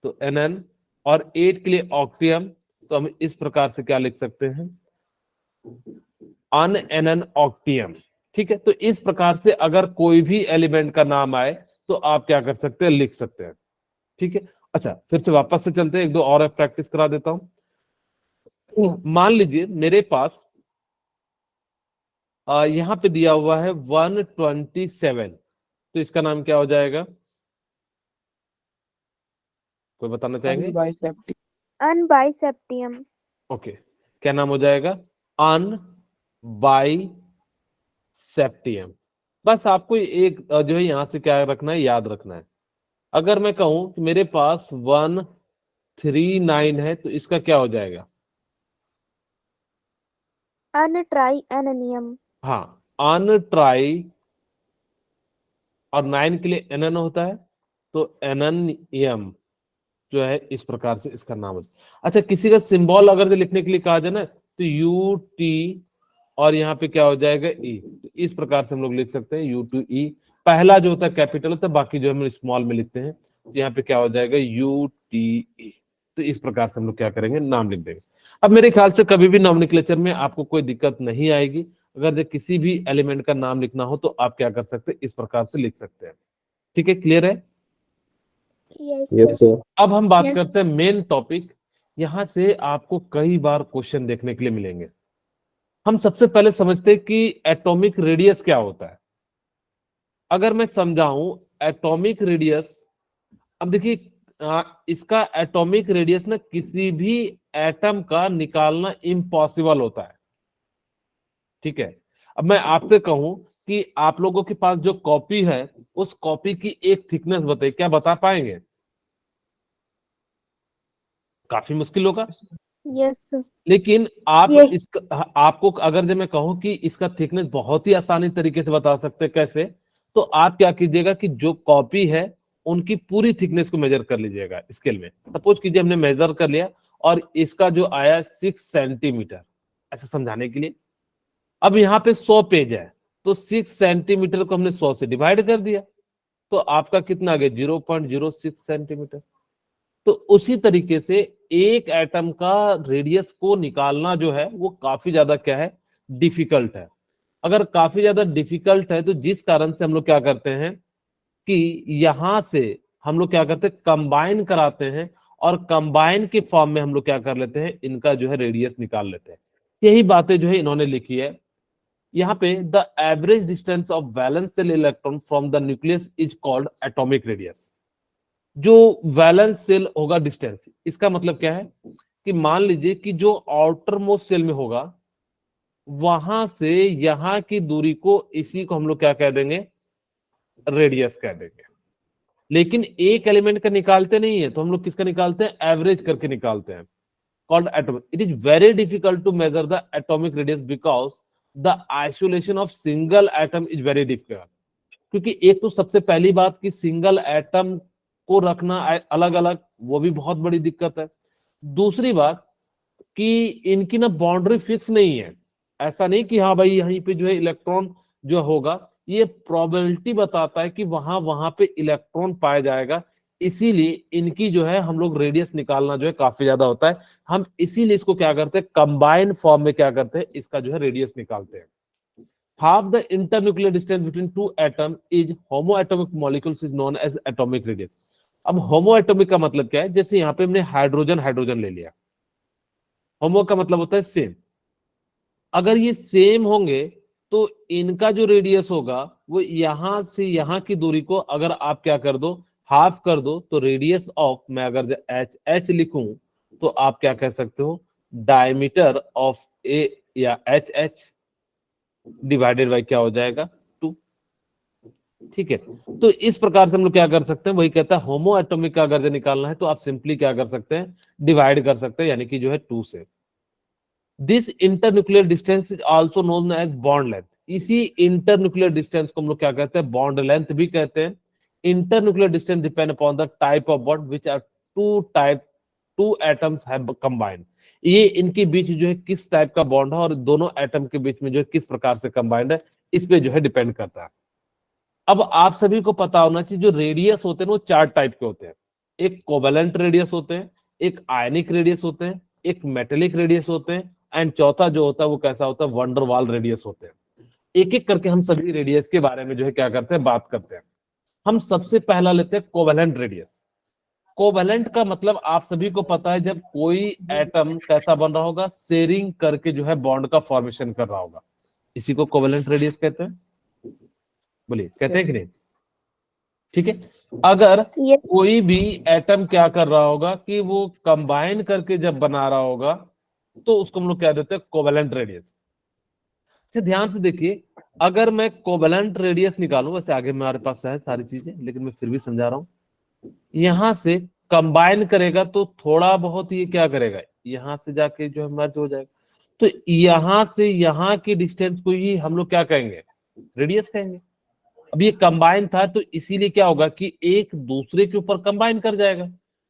तो एनन, और 8 के लिए ऑक्टियम, तो हम इस प्रकार से क्या लिख सकते हैं अन एनन ऑक्टियम। ठीक है, तो इस प्रकार से अगर कोई भी एलिमेंट का नाम आए तो आप क्या कर सकते हैं, लिख सकते हैं। ठीक है, अच्छा फिर से वापस से चलते हैं, एक दो और प्रैक्टिस करा देता हूं। मान लीजिए मेरे पास यहां पे दिया हुआ है 127, तो इसका नाम क्या हो जाएगा, कोई बताना चाहेंगे। Unbiseptium. Unbiseptium. ओके, क्या नाम हो जाएगा अन बाई सेप्टियम। बस आपको एक जो है यहां से क्या रखना है, याद रखना है। अगर मैं कहूं कि मेरे पास 139 है, तो इसका क्या हो जाएगा, Untrianium. हाँ अन ट्राई, और 9 के लिए एनन होता है, तो एननियम जो है इस प्रकार से इसका नाम है। अच्छा, किसी का सिंबल अगर से लिखने के लिए कहा जाए ना, तो UT, और यहाँ पे क्या हो जाएगा E, तो इस प्रकार से हम लोग लिख सकते हैं U2E। पहला जो होता है कैपिटल होता है, बाकी जो हम स्मॉल में लिखते हैं, तो यहाँ पे क्या हो जाएगा UTE। तो इस प्रकार से हम लोग क्या करेंगे, नाम लिख देंगे। अब मेरे ख्याल से कभी भी नॉमेनक्लेचर में आपको कोई दिक्कत नहीं आएगी। अगर जो किसी भी एलिमेंट का नाम लिखना हो तो आप क्या कर सकते हैं, इस प्रकार से लिख सकते हैं। ठीक है, क्लियर है। Yes, yes sir. सर। अब हम बात Yes. करते हैं मेन टॉपिक। यहां से आपको कई बार क्वेश्चन देखने के लिए मिलेंगे। हम सबसे पहले समझते हैं कि एटॉमिक रेडियस क्या होता है। अगर मैं समझाऊं एटॉमिक रेडियस, अब देखिए इसका एटॉमिक रेडियस ना किसी भी एटम का निकालना इम्पॉसिबल होता है। ठीक है, अब मैं आपसे कहूं कि आप लोगों के पास जो कॉपी है, उस कॉपी की एक थिकनेस बताइए, क्या बता पाएंगे। काफी मुश्किल होगा, Yes, sir. लेकिन आप Yes. इसका, आपको अगर जब मैं कहूं कि इसका थिकनेस बहुत ही आसानी तरीके से बता सकते हैं कैसे, तो आप क्या कीजिएगा कि जो कॉपी है उनकी पूरी थिकनेस को मेजर कर लीजिएगा स्केल में। सपोज कीजिए हमने मेजर कर लिया और इसका जो आया 6 सेंटीमीटर, ऐसे समझाने के लिए। अब यहाँ पे 100 पेज है, तो 6 सेंटीमीटर को हमने 100 से डिवाइड कर दिया, तो आपका कितना आ गया 0.06 सेंटीमीटर। तो उसी तरीके से एक एटम का रेडियस को निकालना जो है वो काफी ज्यादा क्या है, डिफिकल्ट है। अगर काफी ज्यादा डिफिकल्ट है, तो जिस कारण से हम लोग क्या करते हैं कि यहां से हम लोग क्या करते हैं, कंबाइन कराते हैं, और कंबाइन के फॉर्म में हम लोग क्या कर लेते हैं, इनका जो है रेडियस निकाल लेते हैं। यही बातें जो है इन्होंने लिखी है यहाँ पे। The average distance of valence shell electron from the nucleus is called atomic radius. जो वैलेंस सेल होगा डिस्टेंस, इसका मतलब क्या है कि मान लीजिए कि जो आउटर मोस्ट सेल में होगा, वहां से यहां की दूरी को, इसी को हम लोग क्या कह देंगे, रेडियस कह देंगे। लेकिन एक एलिमेंट का निकालते नहीं है, तो हम लोग किसका निकालते हैं, एवरेज करके निकालते हैं, called atomic. It is very difficult to measure the atomic radius because the isolation of single atom is very difficult. क्योंकि एक तो सबसे पहली बात कि सिंगल एटम को रखना अलग अलग, वो भी बहुत बड़ी दिक्कत है। दूसरी बात कि इनकी ना बाउंड्री फिक्स नहीं है, ऐसा नहीं कि हाँ भाई यहीं पे जो है इलेक्ट्रॉन जो होगा, ये प्रोबेबिलिटी बताता है कि वहां वहां पे इलेक्ट्रॉन पाया जाएगा, इसीलिए इनकी जो है हम लोग रेडियस निकालना जो है काफी ज्यादा होता है। हम इसीलिए इसको क्या करते हैं, कंबाइन फॉर्म में क्या करते हैं, इसका जो है रेडियस निकालते हैं। half the internuclear distance between two atom is homoatomic molecules is known as atomic radius. अब homoatomic का मतलब क्या है, जैसे यहाँ पे हमने हाइड्रोजन हाइड्रोजन ले लिया, होमो का मतलब होता है सेम। अगर ये सेम होंगे तो इनका जो रेडियस होगा वो यहां से यहां की दूरी को अगर आप क्या कर दो, हाफ कर दो, तो रेडियस ऑफ, मैं अगर एच एच लिखूं तो आप क्या कह सकते हो, डायमीटर ऑफ ए या एच एच डिवाइडेड बाय क्या हो जाएगा, 2। ठीक है, तो इस प्रकार से हम लोग क्या कर सकते हैं, वही कहता है होमो एटॉमिक का अगर जो निकालना है तो आप सिंपली क्या कर सकते हैं, डिवाइड कर सकते हैं, यानी कि जो है 2 से। This internuclear distance is also known as bond length. इसी इंटरन्यूक्लियर डिस्टेंस को हम लोग क्या कहते हैं, बॉन्ड लेंथ भी कहते हैं। Internuclear distance depend upon the type of bond which are two atoms have combined. ये इनके बीच जो है किस टाइप का बॉन्ड है और दोनों एटम के बीच में जो है किस प्रकार से कंबाइंड है, इस पे जो है डिपेंड करता है। अब आप सभी को पता होना चाहिए जो रेडियस होते हैं वो 4 टाइप के होते हैं। एक कोवेलेंट रेडियस होते हैं, एक आयनिक रेडियस होते हैं, एक मेटेलिक रेडियस होते हैं, एंड चौथा जो होता है वो कैसा होता है, वंडरवाल रेडियस होते हैं। एक एक करके हम सभी रेडियस के बारे में जो है क्या करते हैं, बात करते हैं। हम सबसे पहला लेते हैं कोवेलेंट रेडियस। कोवेलेंट का मतलब आप सभी को पता है, जब कोई एटम कैसा बन रहा होगा, शेयरिंग करके जो है बॉन्ड का फॉर्मेशन कर रहा होगा, इसी को कोवेलेंट रेडियस कहते हैं। बोलिए, कहते हैं कि नहीं? ठीक है, अगर Yes. कोई भी एटम क्या कर रहा होगा कि वो कंबाइन करके जब बना रहा होगा, तो उसको हम लोग क्या देते हैं, कोवेलेंट रेडियस। अच्छा ध्यान से देखिए, अगर मैं कोवेलेंट रेडियस निकालूं, वैसे आगे हमारे पास है सारी चीजें, लेकिन मैं फिर भी समझा रहा हूं। यहां से कंबाइन करेगा तो थोड़ा बहुत ये क्या करेगा, यहां से जाके जो है मर्ज हो जाएगा, तो यहां से यहां की डिस्टेंस को ही हम लोग क्या कहेंगे, रेडियस कहेंगे। अब ये कंबाइन था तो इसीलिए क्या होगा कि एक दूसरे के ऊपर कंबाइन कर जाएगा,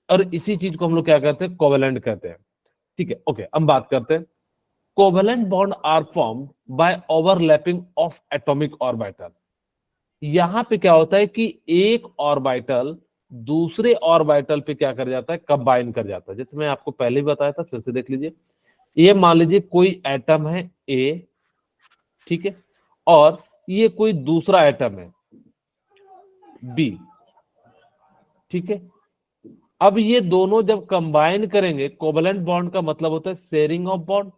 और इसी चीज को हम लोग क्या कहते हैं, कोवेलेंट कहते हैं। ठीक है, ओके, हम बात करते हैं। Covalent bond are formed by overlapping of atomic orbital. यहां पे क्या होता है कि एक ऑर्बिटल दूसरे ऑर्बिटल पे क्या कर जाता है, कंबाइन कर जाता है। जैसे मैं आपको पहले ही बताया था, फिर से देख लीजिए। ये मान लीजिए कोई एटम है ए, ठीक है, और ये कोई दूसरा एटम है बी, ठीक है। अब ये दोनों जब कंबाइन करेंगे, कोवेलेंट बॉन्ड का मतलब होता है शेयरिंग ऑफ बॉन्ड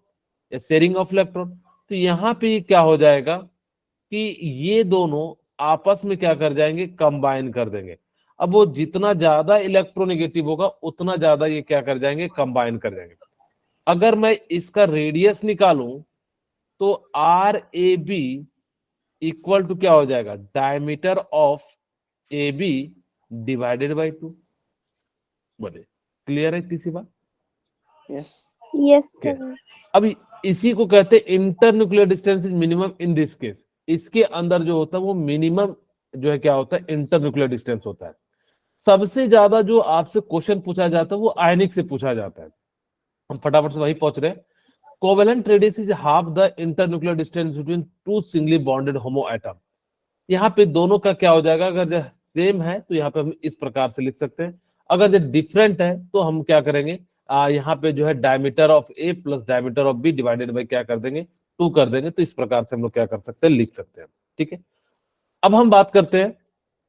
या शेयरिंग ऑफ इलेक्ट्रॉन, तो यहां पे क्या हो जाएगा कि ये दोनों आपस में क्या कर जाएंगे, कंबाइन कर देंगे। अब वो जितना ज्यादा इलेक्ट्रोनेगेटिव होगा उतना ज्यादा ये क्या कर जाएंगे, कंबाइन कर जाएंगे। अगर मैं इसका रेडियस निकालूं तो R A B equal to क्या हो जाएगा, diameter of A B divided by 2। बोले, क्लियर है तीसरी बात? Yes. Yes, Okay. sir. अब इसी को कहते हैं internuclear distance is minimum in this case. इसके अंदर जो होता है वो मिनिमम जो है क्या होता है, इंटरन्यूक्लियर डिस्टेंस होता है। सबसे ज्यादा जो आपसे क्वेश्चन पूछा जाता है वो आयनिक से पूछा जाता है। हम फटाफट से वही पहुंच रहे हैं। Covalent radius is half the internuclear distance between two singly bonded homo atom. यहाँ पे दोनों का क्या हो जाएगा, अगर जो सेम है तो यहाँ पे हम इस प्रकार से लिख सकते हैं, अगर जो डिफरेंट है तो हम क्या करेंगे, यहाँ पे जो है diameter of A plus diameter of B divided by क्या कर देंगे, 2 कर देंगे। तो इस प्रकार से हम लोग क्या कर सकते हैं, लिख सकते हैं। ठीक है, अब हम बात करते हैं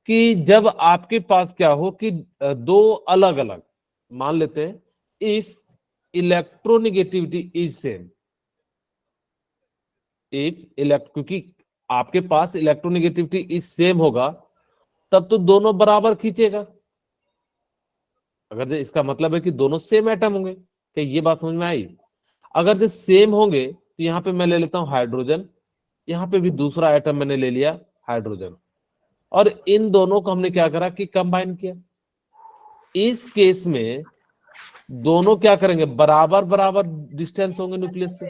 कि जब आपके पास क्या हो कि दो अलग अलग, मान लेते हैं इफ इलेक्ट्रोनिगेटिविटी इज सेम, क्योंकि आपके पास इलेक्ट्रोनेगेटिविटी इज सेम होगा तब तो दोनों बराबर खींचेगा। अगर इसका मतलब है कि दोनों सेम एटम होंगे, क्या ये बात समझ में आई? अगर जो सेम होंगे तो यहाँ पे मैं ले लेता हूँ हाइड्रोजन, यहाँ पे भी दूसरा आइटम मैंने ले लिया हाइड्रोजन, और इन दोनों को हमने क्या करा कि कंबाइन किया। इस केस में दोनों क्या करेंगे, बराबर बराबर डिस्टेंस होंगे न्यूक्लियस से,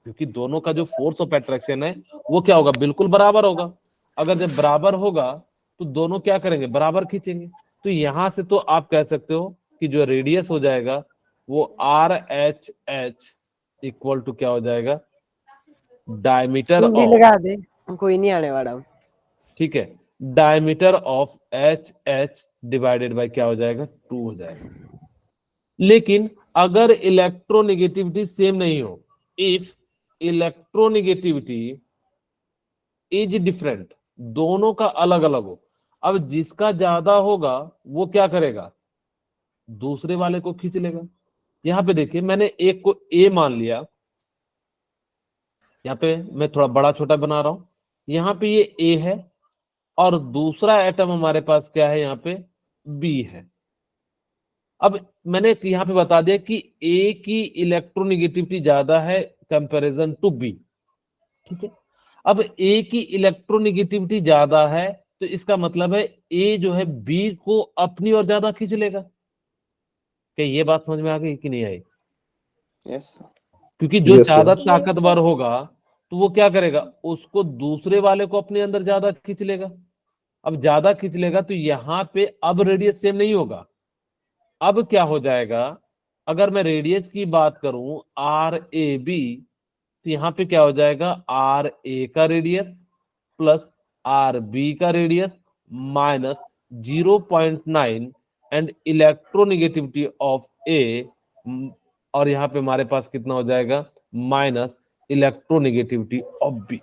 क्योंकि दोनों का जो फोर्स ऑफ अट्रैक्शन है वो क्या होगा, बिल्कुल बराबर होगा। अगर जब बराबर होगा तो दोनों क्या करेंगे, बराबर खींचेंगे। तो यहां से तो आप कह सकते हो कि जो रेडियस हो जाएगा वो R H H equal to क्या हो जाएगा, डायमीटर कुंडी ऑफ, लगा दे, कोई नहीं आने वाला। ठीक है, diameter of H H divided by क्या हो जाएगा, 2 हो जाएगा। लेकिन अगर इलेक्ट्रोनेगेटिविटी सेम नहीं हो, इफ इलेक्ट्रोनेगेटिविटी इज डिफरेंट, दोनों का अलग अलग हो, अब जिसका ज्यादा होगा वो क्या करेगा, दूसरे वाले को खींच लेगा। यहां पे देखिए मैंने एक को ए मान लिया, यहाँ पे मैं थोड़ा बड़ा छोटा बना रहा हूं, यहाँ पे ये ए है और दूसरा एटम हमारे पास क्या है, यहाँ पे बी है। अब मैंने यहाँ पे बता दिया कि ए की इलेक्ट्रोनेगेटिविटी ज्यादा है कंपैरिजन टू बी, ठीक है। अब ए की इलेक्ट्रोनेगेटिविटी ज्यादा है तो इसका मतलब है ए जो है बी को अपनी ओर ज्यादा खींच लेगा। क्या ये बात समझ में आ गई कि नहीं आई? Yes, sir. क्योंकि जो Yes, ज्यादा sir. ताकतवर होगा तो वो क्या करेगा, उसको दूसरे वाले को अपने अंदर ज्यादा खींच लेगा। अब ज्यादा खींच लेगा तो यहाँ पे अब रेडियस सेम नहीं होगा। अब क्या हो जाएगा, अगर मैं रेडियस की बात करूं आर ए बी, तो यहाँ पे क्या हो जाएगा, आर ए का रेडियस प्लस आर बी का radius minus 0.9 and electronegativity of A, और यहाँ पे हमारे पास कितना हो जाएगा, माइनस इलेक्ट्रोनेगेटिविटी ऑफ बी।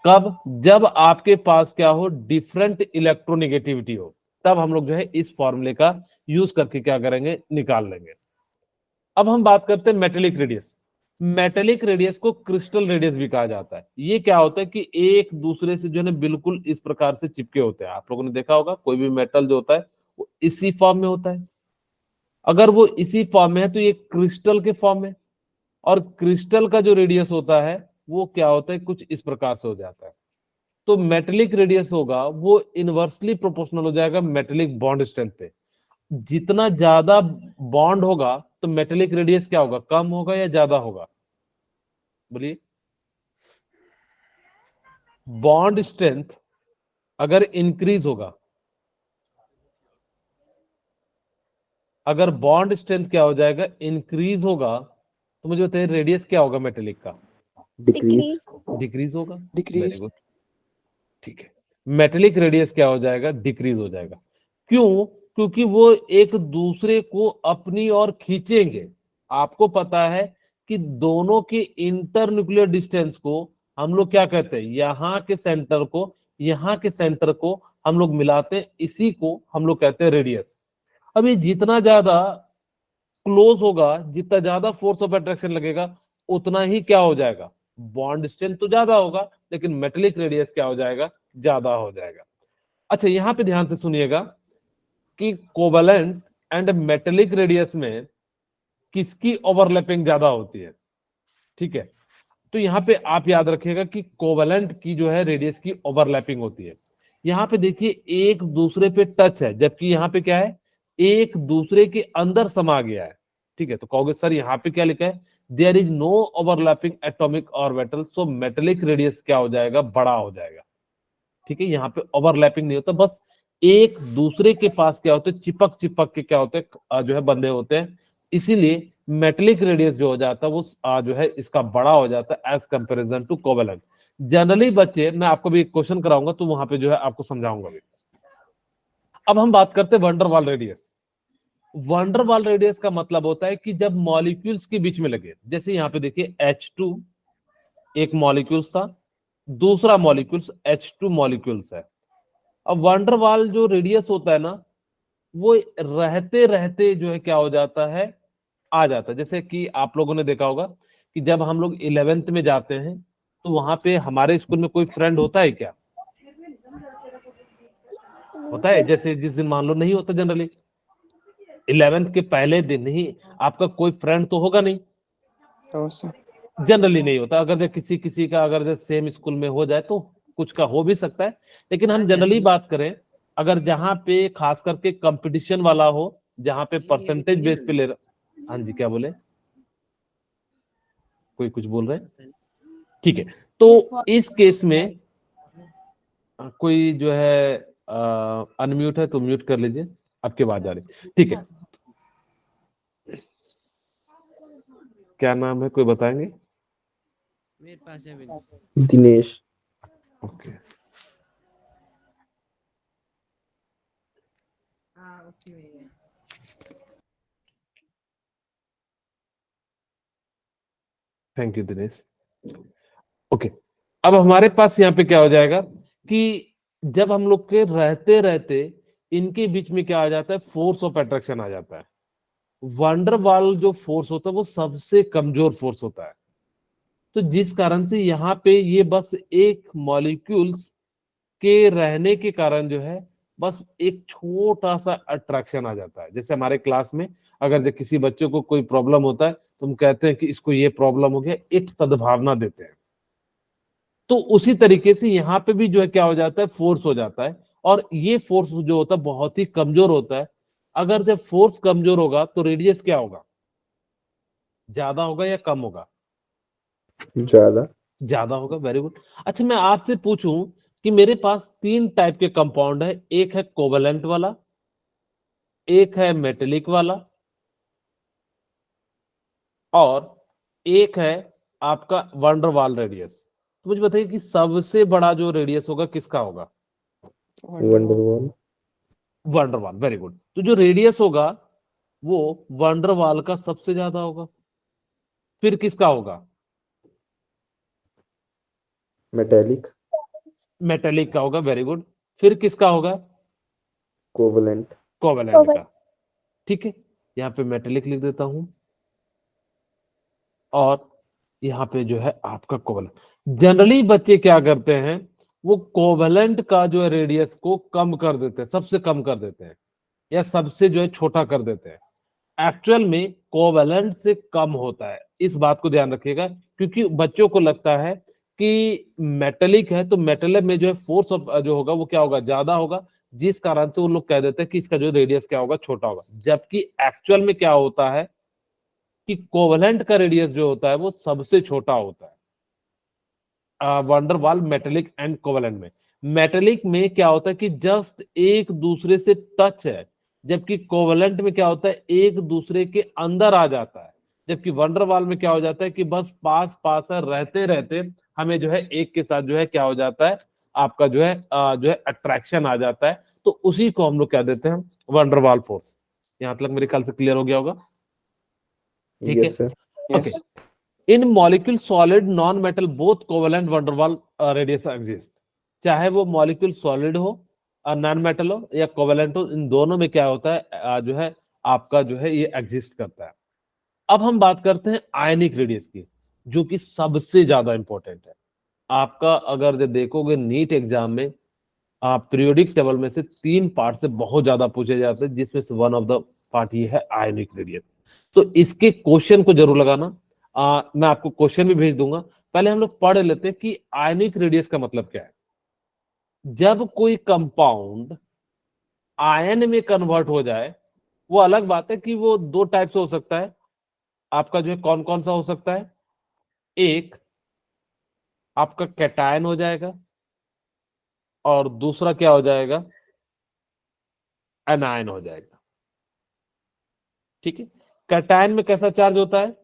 कब, जब आपके पास क्या हो, डिफरेंट इलेक्ट्रोनेगेटिविटी हो, तब हम लोग जो है इस फॉर्मूले का यूज करके क्या करेंगे, निकाल लेंगे। अब हम बात करते हैं मेटेलिक रेडियस। मेटेलिक रेडियस को क्रिस्टल रेडियस भी कहा जाता है। ये क्या होता है कि एक दूसरे से जो है बिल्कुल इस प्रकार से चिपके होते हैं। आप लोगों ने देखा होगा कोई भी मेटल जो होता है वो इसी फॉर्म में होता है। अगर वो इसी फॉर्म में है तो ये क्रिस्टल के फॉर्म में, और क्रिस्टल का जो रेडियस होता है वो क्या होता है, कुछ इस प्रकार से हो जाता है। तो मेटेलिक रेडियस होगा वो इनवर्सली प्रोपोर्शनल हो जाएगा मेटेलिक बॉन्ड स्ट्रेंथ पे। जितना ज्यादा बॉन्ड होगा तो मेटेलिक रेडियस क्या होगा, कम होगा या ज्यादा होगा, बोलिए। बॉन्ड स्ट्रेंथ अगर इंक्रीज होगा, अगर बॉन्ड स्ट्रेंथ क्या हो जाएगा, इंक्रीज होगा, तो मुझे बताइए रेडियस क्या होगा मेटेलिक का, Decrease. डिक्रीज होगा। Decrease. वेरी गुड, ठीक है। मेटेलिक रेडियस क्या हो जाएगा, डिक्रीज हो जाएगा। क्यों, क्योंकि वो एक दूसरे को अपनी ओर खींचेंगे। आपको पता है कि दोनों के इंटर न्यूक्लियर डिस्टेंस को हम लोग क्या कहते हैं, यहाँ के सेंटर को यहाँ के सेंटर को हम लोग मिलाते हैं, इसी को हम लोग कहते हैं रेडियस। अब ये जितना ज्यादा क्लोज होगा, जितना ज्यादा फोर्स ऑफ अट्रैक्शन लगेगा, उतना ही क्या हो जाएगा, बॉन्ड स्ट्रेंथ तो ज्यादा होगा, लेकिन मेटेलिक रेडियस क्या हो जाएगा, ज्यादा हो जाएगा। अच्छा यहाँ पे ध्यान से सुनिएगा कि कोवेलेंट एंड मेटेलिक रेडियस में किसकी ओवरलैपिंग ज्यादा होती है, ठीक है। तो यहाँ पे आप याद रखिएगा कि कोवेलेंट की जो है रेडियस की ओवरलैपिंग होती है। यहाँ पे देखिए एक दूसरे पे टच है, जबकि यहाँ पे क्या है, एक दूसरे के अंदर समा गया है, ठीक है। तो कहोगे सर यहाँ पे क्या लिखा है, there is no overlapping atomic orbital, so metallic radius क्या हो जाएगा, बड़ा हो जाएगा, ठीक है। यहाँ पे ओवरलैपिंग नहीं होता, बस एक दूसरे के पास क्या होते हैं, चिपक चिपक के क्या होते हैं, जो है बंधे होते हैं। इसीलिए मेटेलिक रेडियस जो हो जाता है वो जो है इसका बड़ा हो जाता है as comparison to covalent. Generally बच्चे, मैं आपको भी एक क्वेश्चन कराऊंगा तो वहां पे जो है आपको समझाऊंगा भी। अब हम बात करते हैं वंडरवाल रेडियस। वंडरवाल रेडियस का मतलब होता है कि जब मॉलिक्यूल्स के बीच में लगे, जैसे यहाँ पे देखिए H2 एक मॉलिक्यूल्स था, दूसरा मॉलिक्यूल्स H2 मॉलिक्यूल्स है। अब वंडरवाल जो रेडियस होता है ना, वो रहते रहते जो है क्या हो जाता है, आ जाता है। जैसे कि आप लोगों ने देखा होगा कि जब हम लोग 11th में जाते हैं तो वहां पे हमारे स्कूल में कोई फ्रेंड होता है क्या, होता है? जैसे जिस दिन मान लो नहीं होता, जनरली 11th के पहले दिन ही आपका कोई फ्रेंड तो होगा नहीं, No, sir. जनरली नहीं होता। अगर जो किसी किसी का अगर जो सेम स्कूल में हो जाए तो कुछ का हो भी सकता है, लेकिन हम जनरली बात करें अगर जहाँ पे खास करके कंपटीशन वाला हो, जहाँ पे परसेंटेज बेस पे ले रहा। हाँ जी, क्या बोले, कोई कुछ बोल रहे हैं? ठीक है, तो इस केस में कोई जो है अनम्यूट है तो म्यूट कर लीजिए, आपकी आवाज आ रही। ठीक है, क्या नाम है, कोई बताएंगे? मेरे पास है बिल्कुल। दिनेश। ओके, हाँ उसी में है। Thank you Dinesh. ओके, अब हमारे पास यहाँ पे क्या हो जाएगा कि जब हम लोग के रहते रहते इनके बीच में क्या आ जाता है, फोर्स ऑफ अट्रैक्शन आ जाता है। वंडरवाल जो फोर्स होता है वो सबसे कमजोर फोर्स होता है। तो जिस कारण से यहाँ पे ये बस एक मॉलिक्यूल्स के रहने के कारण जो है बस एक छोटा सा अट्रैक्शन आ जाता है। जैसे हमारे क्लास में अगर जो किसी बच्चे को कोई प्रॉब्लम होता है तो हम कहते हैं कि इसको ये प्रॉब्लम हो गया, एक सद्भावना देते हैं। तो उसी तरीके से यहाँ पे भी जो है क्या हो जाता है, फोर्स हो जाता है। और ये फोर्स जो होता है बहुत ही कमजोर होता है। अगर जब फोर्स कमजोर होगा तो रेडियस क्या होगा, ज्यादा होगा या कम होगा? ज्यादा। ज्यादा होगा, वेरी गुड। अच्छा, मैं आपसे पूछूं कि मेरे पास तीन टाइप के कंपाउंड है, एक है कोवेलेंट वाला, एक है मेटेलिक वाला, और एक है आपका वंडरवाल रेडियस। तो मुझे बताइए कि सबसे बड़ा जो रेडियस होगा किसका होगा? वंडरवॉल। Van der Waals, very good. तो जो रेडियस होगा वो वंडरवाल का सबसे ज्यादा होगा। फिर किसका होगा? मेटेलिक। मेटेलिक का होगा, वेरी गुड। फिर किसका होगा? कोवलेंट। कोवेलेंट का। ठीक है, यहाँ पे मेटेलिक लिख देता हूं और यहाँ पे जो है आपका कोवेलेंट। जनरली बच्चे क्या करते हैं, वो कोवेलेंट का जो है रेडियस को कम कर देते हैं, सबसे कम कर देते हैं, या सबसे जो है छोटा कर देते हैं। एक्चुअल में कोवेलेंट से कम होता है, इस बात को ध्यान रखिएगा। क्योंकि बच्चों को लगता है कि मेटेलिक है तो मेटल में जो है फोर्स जो होगा वो क्या होगा, ज्यादा होगा, जिस कारण से वो लोग कह देते हैं कि इसका जो रेडियस क्या होगा, छोटा होगा। जबकि एक्चुअल में क्या होता है कि कोवेलेंट का रेडियस जो होता है वो सबसे छोटा होता है। वंडरवाल, मेटेलिक एंड कोवेलेंट में। मेटेलिक में क्या होता है कि जस्ट एक दूसरे से टच है, जबकि कोवेलेंट में क्या होता है एक दूसरे के अंदर आ जाता है। जबकि वंडरवाल में क्या हो जाता है कि बस पास पास है, रहते रहते हमें जो है एक के साथ जो है क्या हो जाता है, आपका जो है अट्रैक्शन आ जाता है। तो उसी को हम लोग क्या देते हैं, वंडरवाल फोर्स। यहां तक मेरे ख्याल से क्लियर हो गया होगा। ठीक है, yes sir. Okay. In molecule solid non metal both covalent van der Waals radius exist. चाहे वो मॉलिक्यूल सॉलिड हो, नॉन मेटल हो, या कोवेलेंट हो, इन दोनों में क्या होता है जो है आपका जो है ये एग्जिस्ट करता है। अब हम बात करते हैं आयनिक रेडियस की, जो कि सबसे ज्यादा इंपॉर्टेंट है। आपका अगर जो देखोगे नीट एग्जाम में पीरियोडिक टेबल में से 3 पार्ट से बहुत ज्यादा पूछे जाते हैं, जिसमें से वन ऑफ द पार्ट ये है आयनिक रेडियस। तो इसके क्वेश्चन को जरूर लगाना। मैं आपको क्वेश्चन भी भेज दूंगा। पहले हम लोग पढ़ लेते हैं कि आयनिक रेडियस का मतलब क्या है। जब कोई कंपाउंड आयन में कन्वर्ट हो जाए, वो अलग बात है कि वो दो टाइप से हो सकता है। आपका जो है कौन कौन सा हो सकता है, एक आपका कैटायन हो जाएगा और दूसरा क्या हो जाएगा, एनायन हो जाएगा। ठीक है, कैटायन में कैसा चार्ज होता है,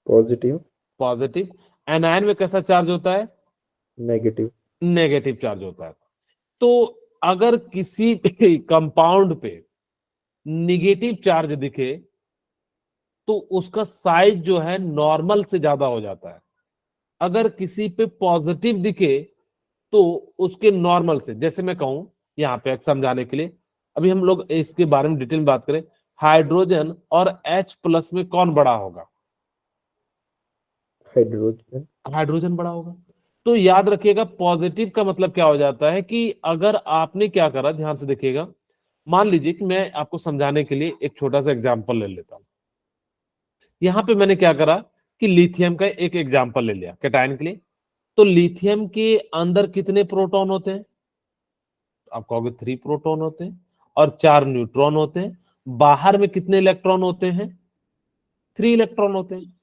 पॉजिटिव। पॉजिटिव। एनायन में कैसा चार्ज होता है, नेगेटिव। नेगेटिव चार्ज होता है। तो अगर किसी कंपाउंड पे निगेटिव चार्ज दिखे तो उसका साइज जो है नॉर्मल से ज्यादा हो जाता है। अगर किसी पे पॉजिटिव दिखे तो उसके नॉर्मल से, जैसे मैं कहूं यहाँ पे समझाने के लिए, अभी हम लोग इसके बारे में डिटेल में बात करें, हाइड्रोजन और H+ में कौन बड़ा होगा, हाइड्रोजन। हाइड्रोजन बड़ा होगा। तो याद रखिएगा पॉजिटिव का मतलब क्या हो जाता है कि अगर आपने क्या करा, ध्यान से देखिएगा। मान लीजिए कि मैं आपको समझाने के लिए एक छोटा सा एग्जांपल ले लेता हूं। यहां पे मैंने क्या करा कि लिथियम का एक एग्जांपल ले लिया कैटायन के लिए, तो लिथियम के अंदर कितने प्रोटॉन होते हैं? आप कहोगे 3 प्रोटॉन होते हैं और 4 न्यूट्रॉन होते हैं। बाहर में कितने इलेक्ट्रॉन होते हैं? 3 इलेक्ट्रॉन होते हैं।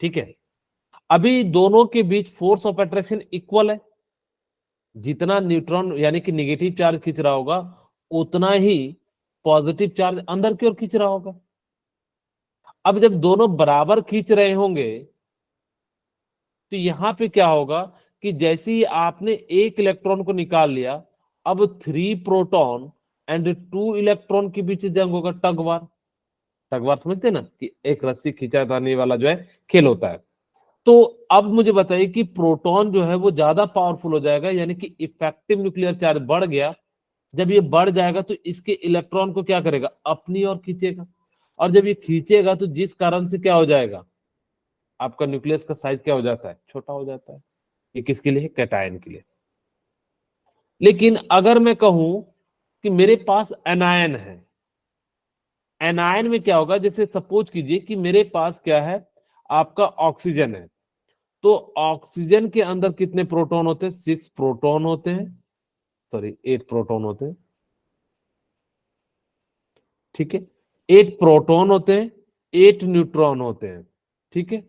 ठीक है, अभी दोनों के बीच फोर्स ऑफ अट्रैक्शन इक्वल है। जितना न्यूट्रॉन यानी कि निगेटिव चार्ज खींच रहा होगा, उतना ही पॉजिटिव चार्ज अंदर की ओर खींच रहा होगा। अब जब दोनों बराबर खींच रहे होंगे, तो यहां पे क्या होगा कि जैसे ही आपने एक इलेक्ट्रॉन को निकाल लिया, अब 3 प्रोटॉन एंड 2 इलेक्ट्रॉन के बीच जंग होगा, टग वार। टग वार समझते हैं ना, कि एक रस्सी खींचा जाने वाला जो है खेल होता है। तो अब मुझे बताइए कि प्रोटॉन जो है वो ज्यादा पावरफुल हो जाएगा, यानी कि इफेक्टिव न्यूक्लियर चार्ज बढ़ गया। जब ये बढ़ जाएगा तो इसके इलेक्ट्रॉन को क्या करेगा? अपनी ओर खींचेगा। और जब ये खींचेगा तो जिस कारण से क्या हो जाएगा, आपका न्यूक्लियस का साइज क्या हो जाता है? छोटा हो जाता है। ये किसके लिए? कैटायन के लिए। लेकिन अगर मैं कहूं कि मेरे पास एनायन है, एनायन में क्या होगा? जैसे सपोज कीजिए कि मेरे पास क्या है, आपका ऑक्सीजन है। तो ऑक्सीजन के अंदर कितने प्रोटॉन होते हैं? 6 प्रोटॉन होते हैं, सॉरी 8 प्रोटॉन होते हैं। ठीक है, 8 प्रोटॉन होते हैं, 8 न्यूट्रॉन होते हैं। ठीक है,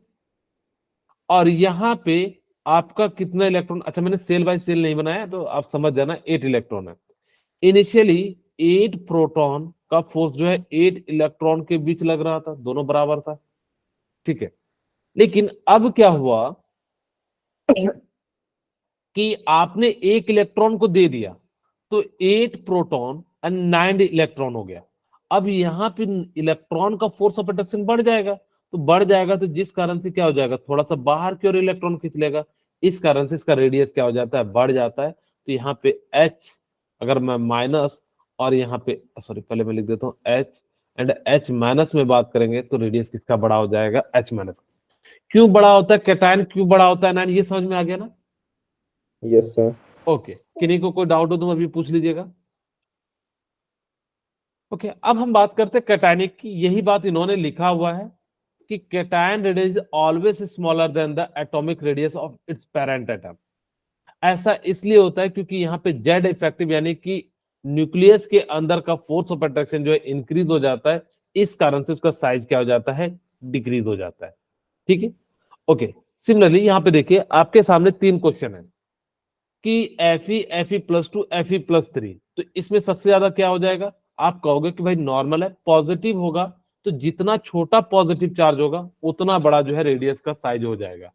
और यहां पे आपका कितना इलेक्ट्रॉन? अच्छा, मैंने सेल बाय सेल नहीं बनाया, तो आप समझ जाना 8 इलेक्ट्रॉन है। इनिशियली 8 प्रोटॉन का फोर्स जो है 8 इलेक्ट्रॉन के बीच लग रहा था, दोनों बराबर था। ठीक है, लेकिन अब क्या हुआ कि आपने एक इलेक्ट्रॉन को दे दिया, तो 8 प्रोटॉन एंड 9 इलेक्ट्रॉन हो गया। अब यहां पे इलेक्ट्रॉन का फोर्स ऑफ अट्रैक्शन बढ़ जाएगा, तो बढ़ जाएगा तो जिस कारण से क्या हो जाएगा, थोड़ा सा बाहर की ओर इलेक्ट्रॉन खींच लेगा। इस कारण से इसका रेडियस क्या हो जाता है? बढ़ जाता है। तो यहाँ पे H, अगर मैं माइनस और यहाँ पे सॉरी पहले मैं लिख देता हूँ H एंड H माइनस में बात करेंगे, तो रेडियस किसका बड़ा हो जाएगा? H minus. क्यों बड़ा होता है कैटायन, क्यों बड़ा होता है एनायन, ये समझ में आ गया ना? Yes, sir. ओके, किन्हीं को कोई डाउट हो तो अभी पूछ लीजिएगा। ओके, अब हम बात करते हैं कैटायनिक की। यही बात इन्होंने लिखा हुआ है कि cation radius always smaller than the atomic radius of its parent atom. ऐसा इसलिए होता है क्योंकि यहाँ पे जेड इफेक्टिव यानी कि न्यूक्लियस के अंदर का फोर्स ऑफ अट्रैक्शन जो है इंक्रीज हो जाता है। इस कारण से उसका साइज क्या हो जाता है? डिक्रीज हो जाता है। ठीक है, ओके। सिमिलरली यहाँ पे देखिए, आपके सामने 3 क्वेश्चन है कि Fe+2 Fe+3, तो इसमें सबसे ज्यादा क्या हो जाएगा? आप कहोगे कि भाई नॉर्मल है, पॉजिटिव होगा, तो जितना छोटा पॉजिटिव चार्ज होगा उतना बड़ा जो है रेडियस का साइज हो जाएगा।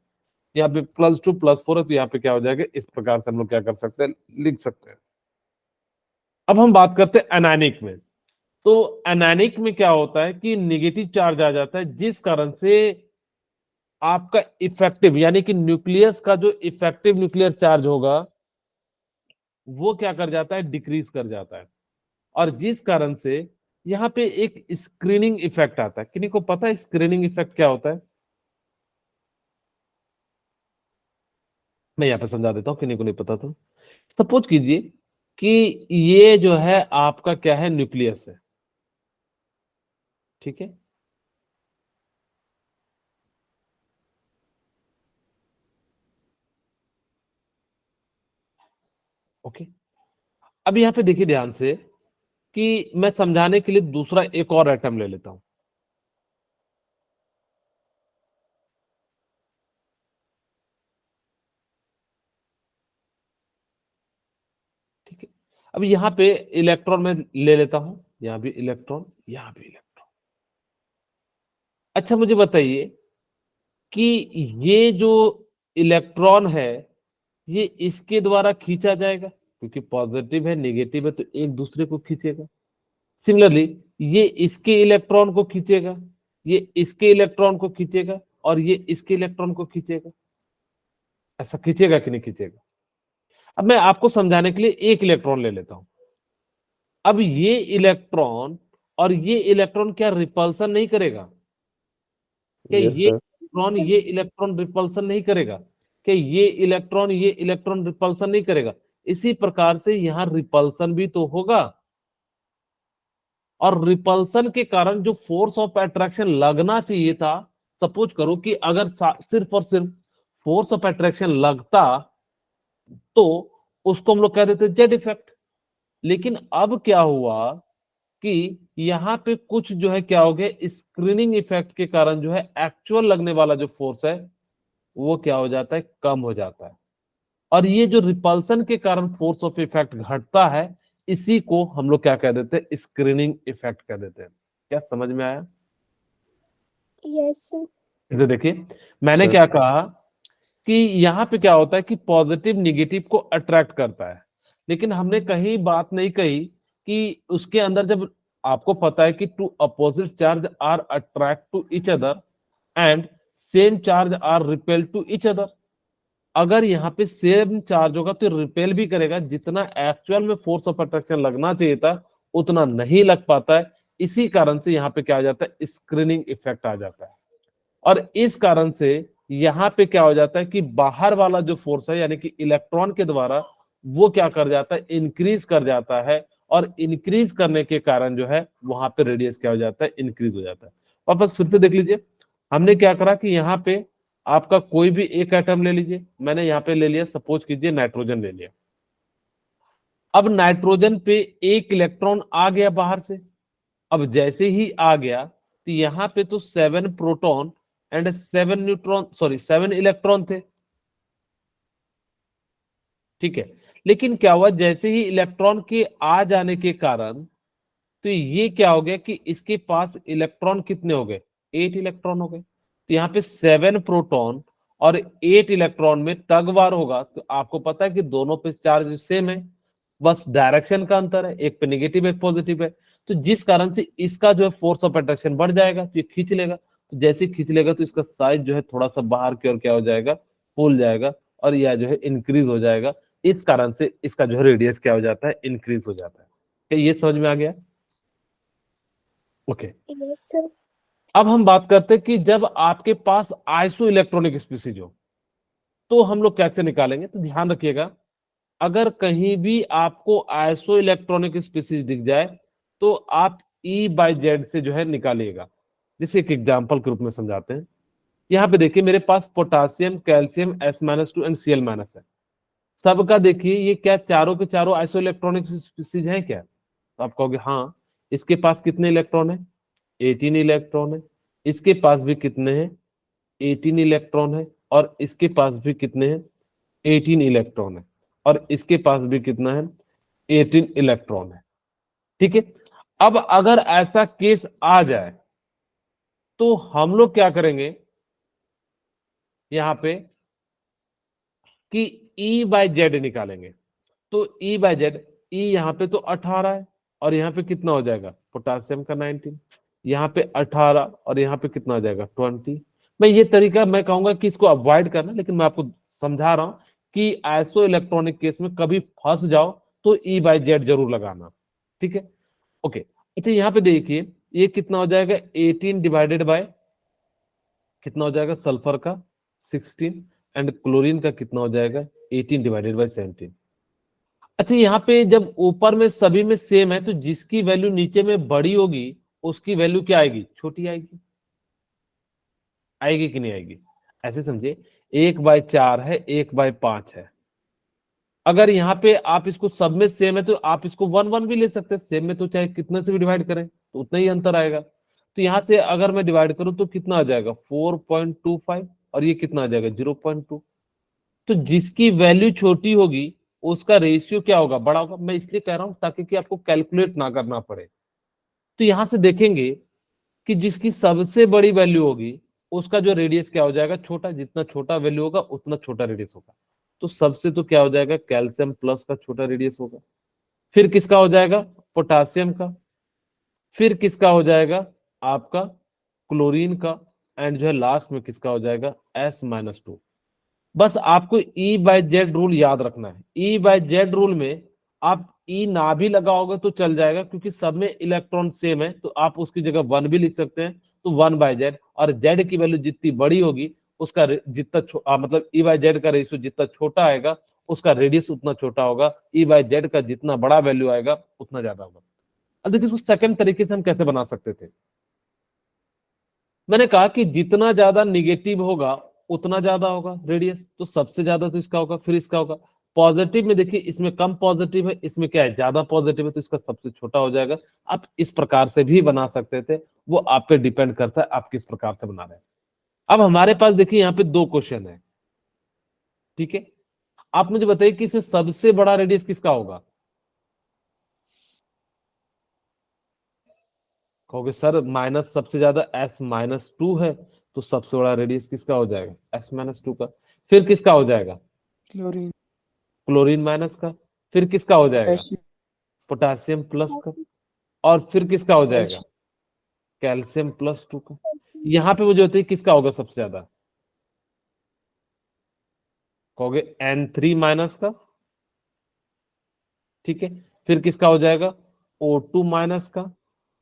यहाँ पे +2 +4 है, तो यहाँ पे क्या हो जाएगा? इस प्रकार से हम लोग क्या कर सकते हैं? लिख सकते हैं। अब हम बात करते हैं एनायनिक में। तो एनायनिक में क्या होता है कि निगेटिव चार्ज आ जाता है, जिस कारण से आपका इफेक्टिव यानी कि न्यूक्लियस का जो इफेक्टिव न्यूक्लियर चार्ज होगा वो क्या कर जाता है? डिक्रीज कर जाता है। और जिस कारण से यहाँ पे एक स्क्रीनिंग इफेक्ट आता है। किन्हीं को पता है स्क्रीनिंग इफेक्ट क्या होता है? मैं यहाँ पे समझा देता हूँ, किन्हीं को नहीं पता तो। सपोज कीजिए कि ये जो है आपका क्या है? न्यूक्लियस है। ठीक है, ओके। अब यहाँ पे देखिए ध्यान से कि मैं समझाने के लिए दूसरा एक और एटम ले लेता हूं। ठीक है, अब यहाँ पे इलेक्ट्रॉन में ले लेता हूं, यहाँ भी इलेक्ट्रॉन, यहाँ भी इलेक्ट्रॉन। अच्छा, मुझे बताइए कि ये जो इलेक्ट्रॉन है ये इसके द्वारा खींचा जाएगा, क्योंकि पॉजिटिव है नेगेटिव है तो एक दूसरे को खींचेगा। सिमिलरली ये इसके इलेक्ट्रॉन को खींचेगा, ये इसके इलेक्ट्रॉन को खींचेगा, और ये इसके इलेक्ट्रॉन को खींचेगा। ऐसा खींचेगा कि नहीं खींचेगा? अब मैं आपको समझाने के लिए एक इलेक्ट्रॉन ले लेता हूं। अब ये इलेक्ट्रॉन और ये इलेक्ट्रॉन क्या रिपल्सन नहीं करेगा? क्या Yes, ये sir. इलेक्ट्रॉन ये इलेक्ट्रॉन रिपल्सन नहीं करेगा? क्या ये इलेक्ट्रॉन रिपल्सन नहीं करेगा? इसी प्रकार से यहां रिपल्सन भी तो होगा, और रिपल्सन के कारण जो फोर्स ऑफ अट्रैक्शन लगना चाहिए था सपोज करो कि अगर सिर्फ और सिर्फ फोर्स ऑफ अट्रैक्शन लगता तो उसको हम लोग कह देते जेड इफेक्ट। लेकिन अब क्या हुआ कि यहाँ पे कुछ जो है क्या हो गया, स्क्रीनिंग इफेक्ट के कारण जो है एक्चुअल लगने वाला जो फोर्स है वो क्या हो जाता है, कम हो जाता है। और ये जो रिपल्सन के कारण फोर्स ऑफ इफेक्ट घटता है, इसी को हम लोग क्या कह देते हैं, स्क्रीनिंग इफेक्ट कह देते हैं। क्या समझ में आया? Yes, sir. इसे देखिए, मैंने सर। क्या कहा कि यहाँ पे क्या होता है कि पॉजिटिव निगेटिव को अट्रैक्ट करता है, लेकिन हमने कहीं बात नहीं कही कि उसके अंदर जब आपको पता है कि two opposite charge are attract to each other and same charge are repel to each other. अगर यहाँ पे सेम चार्ज होगा तो रिपेल भी करेगा, जितना एक्चुअल में फोर्स ऑफ अट्रैक्शन लगना चाहिए था उतना नहीं लग पाता है। इसी कारण से यहाँ पे क्या आ जाता है, स्क्रीनिंग इफेक्ट आ जाता है। और इस कारण से यहाँ पे क्या हो जाता है कि बाहर वाला जो फोर्स है यानी कि इलेक्ट्रॉन के द्वारा वो क्या कर जाता है, इंक्रीज कर जाता है। और इंक्रीज करने के कारण जो है वहां पे रेडियस क्या हो जाता है, इंक्रीज हो जाता है। वापस फिर से देख लीजिए, हमने क्या करा कि यहाँ पे आपका कोई भी एक एटम ले लीजिए, मैंने यहाँ पे ले लिया, सपोज कीजिए नाइट्रोजन ले लिया। अब नाइट्रोजन पे एक इलेक्ट्रॉन आ गया बाहर से। अब जैसे ही आ गया तो यहाँ पे तो 7 proton and 7 neutron, sorry 7 electron थे, ठीक है। लेकिन क्या हुआ, जैसे ही इलेक्ट्रॉन के आ जाने के कारण तो ये क्या हो गया कि इसके पास इलेक्ट्रॉन कितने हो गए, 8 इलेक्ट्रॉन हो गए। तो यहाँ पे 7 प्रोटॉन और 8 इलेक्ट्रॉन में टग वार होगा। तो आपको पता है कि दोनों पे चार्ज सेम है, बस डायरेक्शन का अंतर है, एक पे नेगेटिव एक पॉजिटिव है। तो जिस कारण से इसका जो है फोर्स ऑफ अट्रैक्शन बढ़ जाएगा, तो ये खींच लेगा। तो जैसे ही खींच लेगा तो इसका साइज जो है थोड़ा सा बाहर की ओर क्या हो जाएगा, फूल जाएगा, और यह जो है इंक्रीज हो जाएगा। इस कारण से इसका जो है रेडियस क्या हो जाता है, इंक्रीज हो जाता है। क्या ये समझ में आ गया? ओके। Yes, sir. अब हम बात करते हैं कि जब आपके पास आइसो इलेक्ट्रॉनिक स्पीसीज हो तो हम लोग कैसे निकालेंगे। तो ध्यान रखिएगा, अगर कहीं भी आपको आइसो इलेक्ट्रॉनिक स्पीसीज दिख जाए तो आप ई बाई जेड से जो है निकालिएगा। जैसे एक एग्जांपल के रूप में समझाते हैं। यहाँ पे देखिए मेरे पास potassium, calcium, S-2 and Cl- है। सबका देखिए ये क्या चारों के चारों आइसो इलेक्ट्रॉनिक स्पीसीज हैं क्या? तो आप कहोगे हाँ। इसके पास कितने इलेक्ट्रॉन है, 18 इलेक्ट्रॉन है। इसके पास भी कितने हैं, 18 इलेक्ट्रॉन है। और इसके पास भी कितने हैं, 18 इलेक्ट्रॉन है। और इसके पास भी कितना है, 18 इलेक्ट्रॉन है, ठीक है। अब अगर ऐसा केस आ जाए तो हम लोग क्या करेंगे यहां पे कि E बाय जेड निकालेंगे। तो E बाय जेड, E यहाँ पे तो 18 है और यहाँ पे कितना हो जाएगा, पोटासियम का 19, यहाँ पे 18 और यहाँ पे कितना हो जाएगा 20। मैं ये तरीका मैं कहूंगा कि इसको अवॉइड करना, लेकिन मैं आपको समझा रहा हूं कि आइसो इलेक्ट्रॉनिक केस में कभी फंस जाओ तो E बाय जेड जरूर लगाना, ठीक है। ओके, अच्छा यहाँ पे देखिए ये कितना हो जाएगा, 18 डिवाइडेड बाय कितना हो जाएगा, सल्फर का 16 एंड क्लोरीन का कितना हो जाएगा, 18 डिवाइडेड बाय 17। अच्छा यहाँ पे जब ऊपर में सभी में सेम है तो जिसकी वैल्यू नीचे में बड़ी होगी उसकी वैल्यू क्या आएगी, छोटी आएगी। आएगी कि नहीं आएगी? ऐसे समझिए 1/4 है, 1/5 है। अगर यहाँ पे आप इसको सब में सेम है तो आप इसको 1/1 भी ले सकते हैं। सेम में तो चाहे कितने से भी डिवाइड करें तो उतना ही अंतर आएगा। तो यहाँ से अगर मैं डिवाइड करूं तो कितना आ जाएगा 4.25 और ये कितना आ जाएगा 0.2। तो जिसकी वैल्यू छोटी होगी उसका रेशियो क्या होगा, बड़ा होगा। मैं इसलिए कह रहा हूं ताकि कि आपको कैलकुलेट ना करना पड़े। तो यहां से देखेंगे कि जिसकी सबसे बड़ी वैल्यू होगी उसका जो रेडियस क्या हो जाएगा, छोटा। जितना छोटा वैल्यू होगा उतना छोटा रेडियस होगा। तो सबसे तो क्या हो जाएगा, कैल्शियम प्लस का छोटा रेडियस होगा। फिर किसका हो जाएगा, पोटासियम का। फिर किसका हो जाएगा, आपका क्लोरीन का। एंड जो है लास्ट में किसका हो जाएगा, S-2। बस आपको E बाय जेड रूल याद रखना है। E बाय जेड रूल में आप E ना भी लगाओगे तो चल जाएगा, क्योंकि सब में इलेक्ट्रॉन सेम है। तो आप उसकी जगह 1 भी लिख सकते हैं। तो 1 बाय जेड, और जेड की वैल्यू जितनी बड़ी होगी उसका जितना मतलब E बाय जेड का रेशियो जितना छोटा आएगा उसका रेडियस उतना छोटा होगा। E बाय जेड का जितना बड़ा वैल्यू आएगा उतना ज्यादा होगा। अब देखिए इसको सेकंड तरीके से हम कैसे बना सकते थे। मैंने कहा कि जितना ज्यादा निगेटिव होगा उतना ज्यादा होगा रेडियस, तो सबसे ज्यादा तो इसका होगा, फिर इसका होगा। पॉजिटिव में देखिए इसमें कम पॉजिटिव है, इसमें क्या है ज्यादा पॉजिटिव है, तो इसका सबसे छोटा हो जाएगा। आप इस प्रकार से भी बना सकते थे, वो आप पे डिपेंड करता है आप किस प्रकार से बना रहे हैं। अब हमारे पास देखिए यहाँ पे 2 क्वेश्चन है, ठीक है। आप मुझे बताइए कि इसमें सबसे बड़ा रेडियस किसका होगा? कहोगे सर माइनस सबसे ज्यादा S-2 है, तो सबसे बड़ा रेडियस किसका हो जाएगा? S-2 का। फिर किसका हो जाएगा? chlorine, क्लोरीन माइनस का। फिर किसका हो जाएगा? potassium, पोटासियम प्लस का। और फिर किसका हो जाएगा? calcium, कैल्शियम +2 का। यहाँ पे मुझे बताइए किसका होगा सबसे ज्यादा? कहोगे N3 माइनस का, ठीक है। फिर किसका हो जाएगा? O2 माइनस का।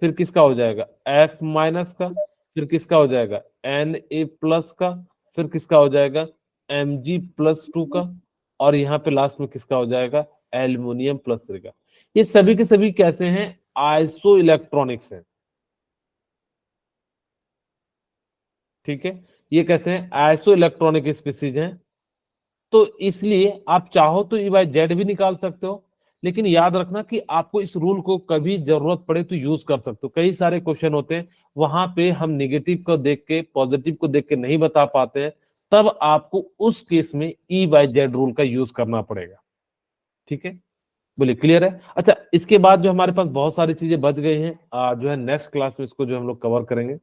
फिर किसका हो जाएगा? F माइनस का। फिर किसका हो जाएगा? Na प्लस का। फिर किसका हो जाएगा? Mg+2 का। और यहाँ पे लास्ट में किसका हो जाएगा? एल्यूमिनियम +3 का। ये सभी के सभी कैसे हैं? आइसो इलेक्ट्रॉनिक्स हैं, ठीक है। ये कैसे हैं? आइसो इलेक्ट्रॉनिक स्पीसीज हैं। तो इसलिए आप चाहो तो E/Z भी निकाल सकते हो, लेकिन याद रखना कि आपको इस रूल को कभी जरूरत पड़े तो यूज कर सकते हो। कई सारे क्वेश्चन होते हैं वहां पे हम नेगेटिव को देख के पॉजिटिव को देख के नहीं बता पाते हैं, तब आपको उस केस में E/Z रूल का यूज करना पड़ेगा, ठीक है। बोलिए क्लियर है? अच्छा, इसके बाद जो हमारे पास बहुत सारी चीजें बच गई हैं, जो है नेक्स्ट क्लास में इसको जो हम लोग कवर करेंगे।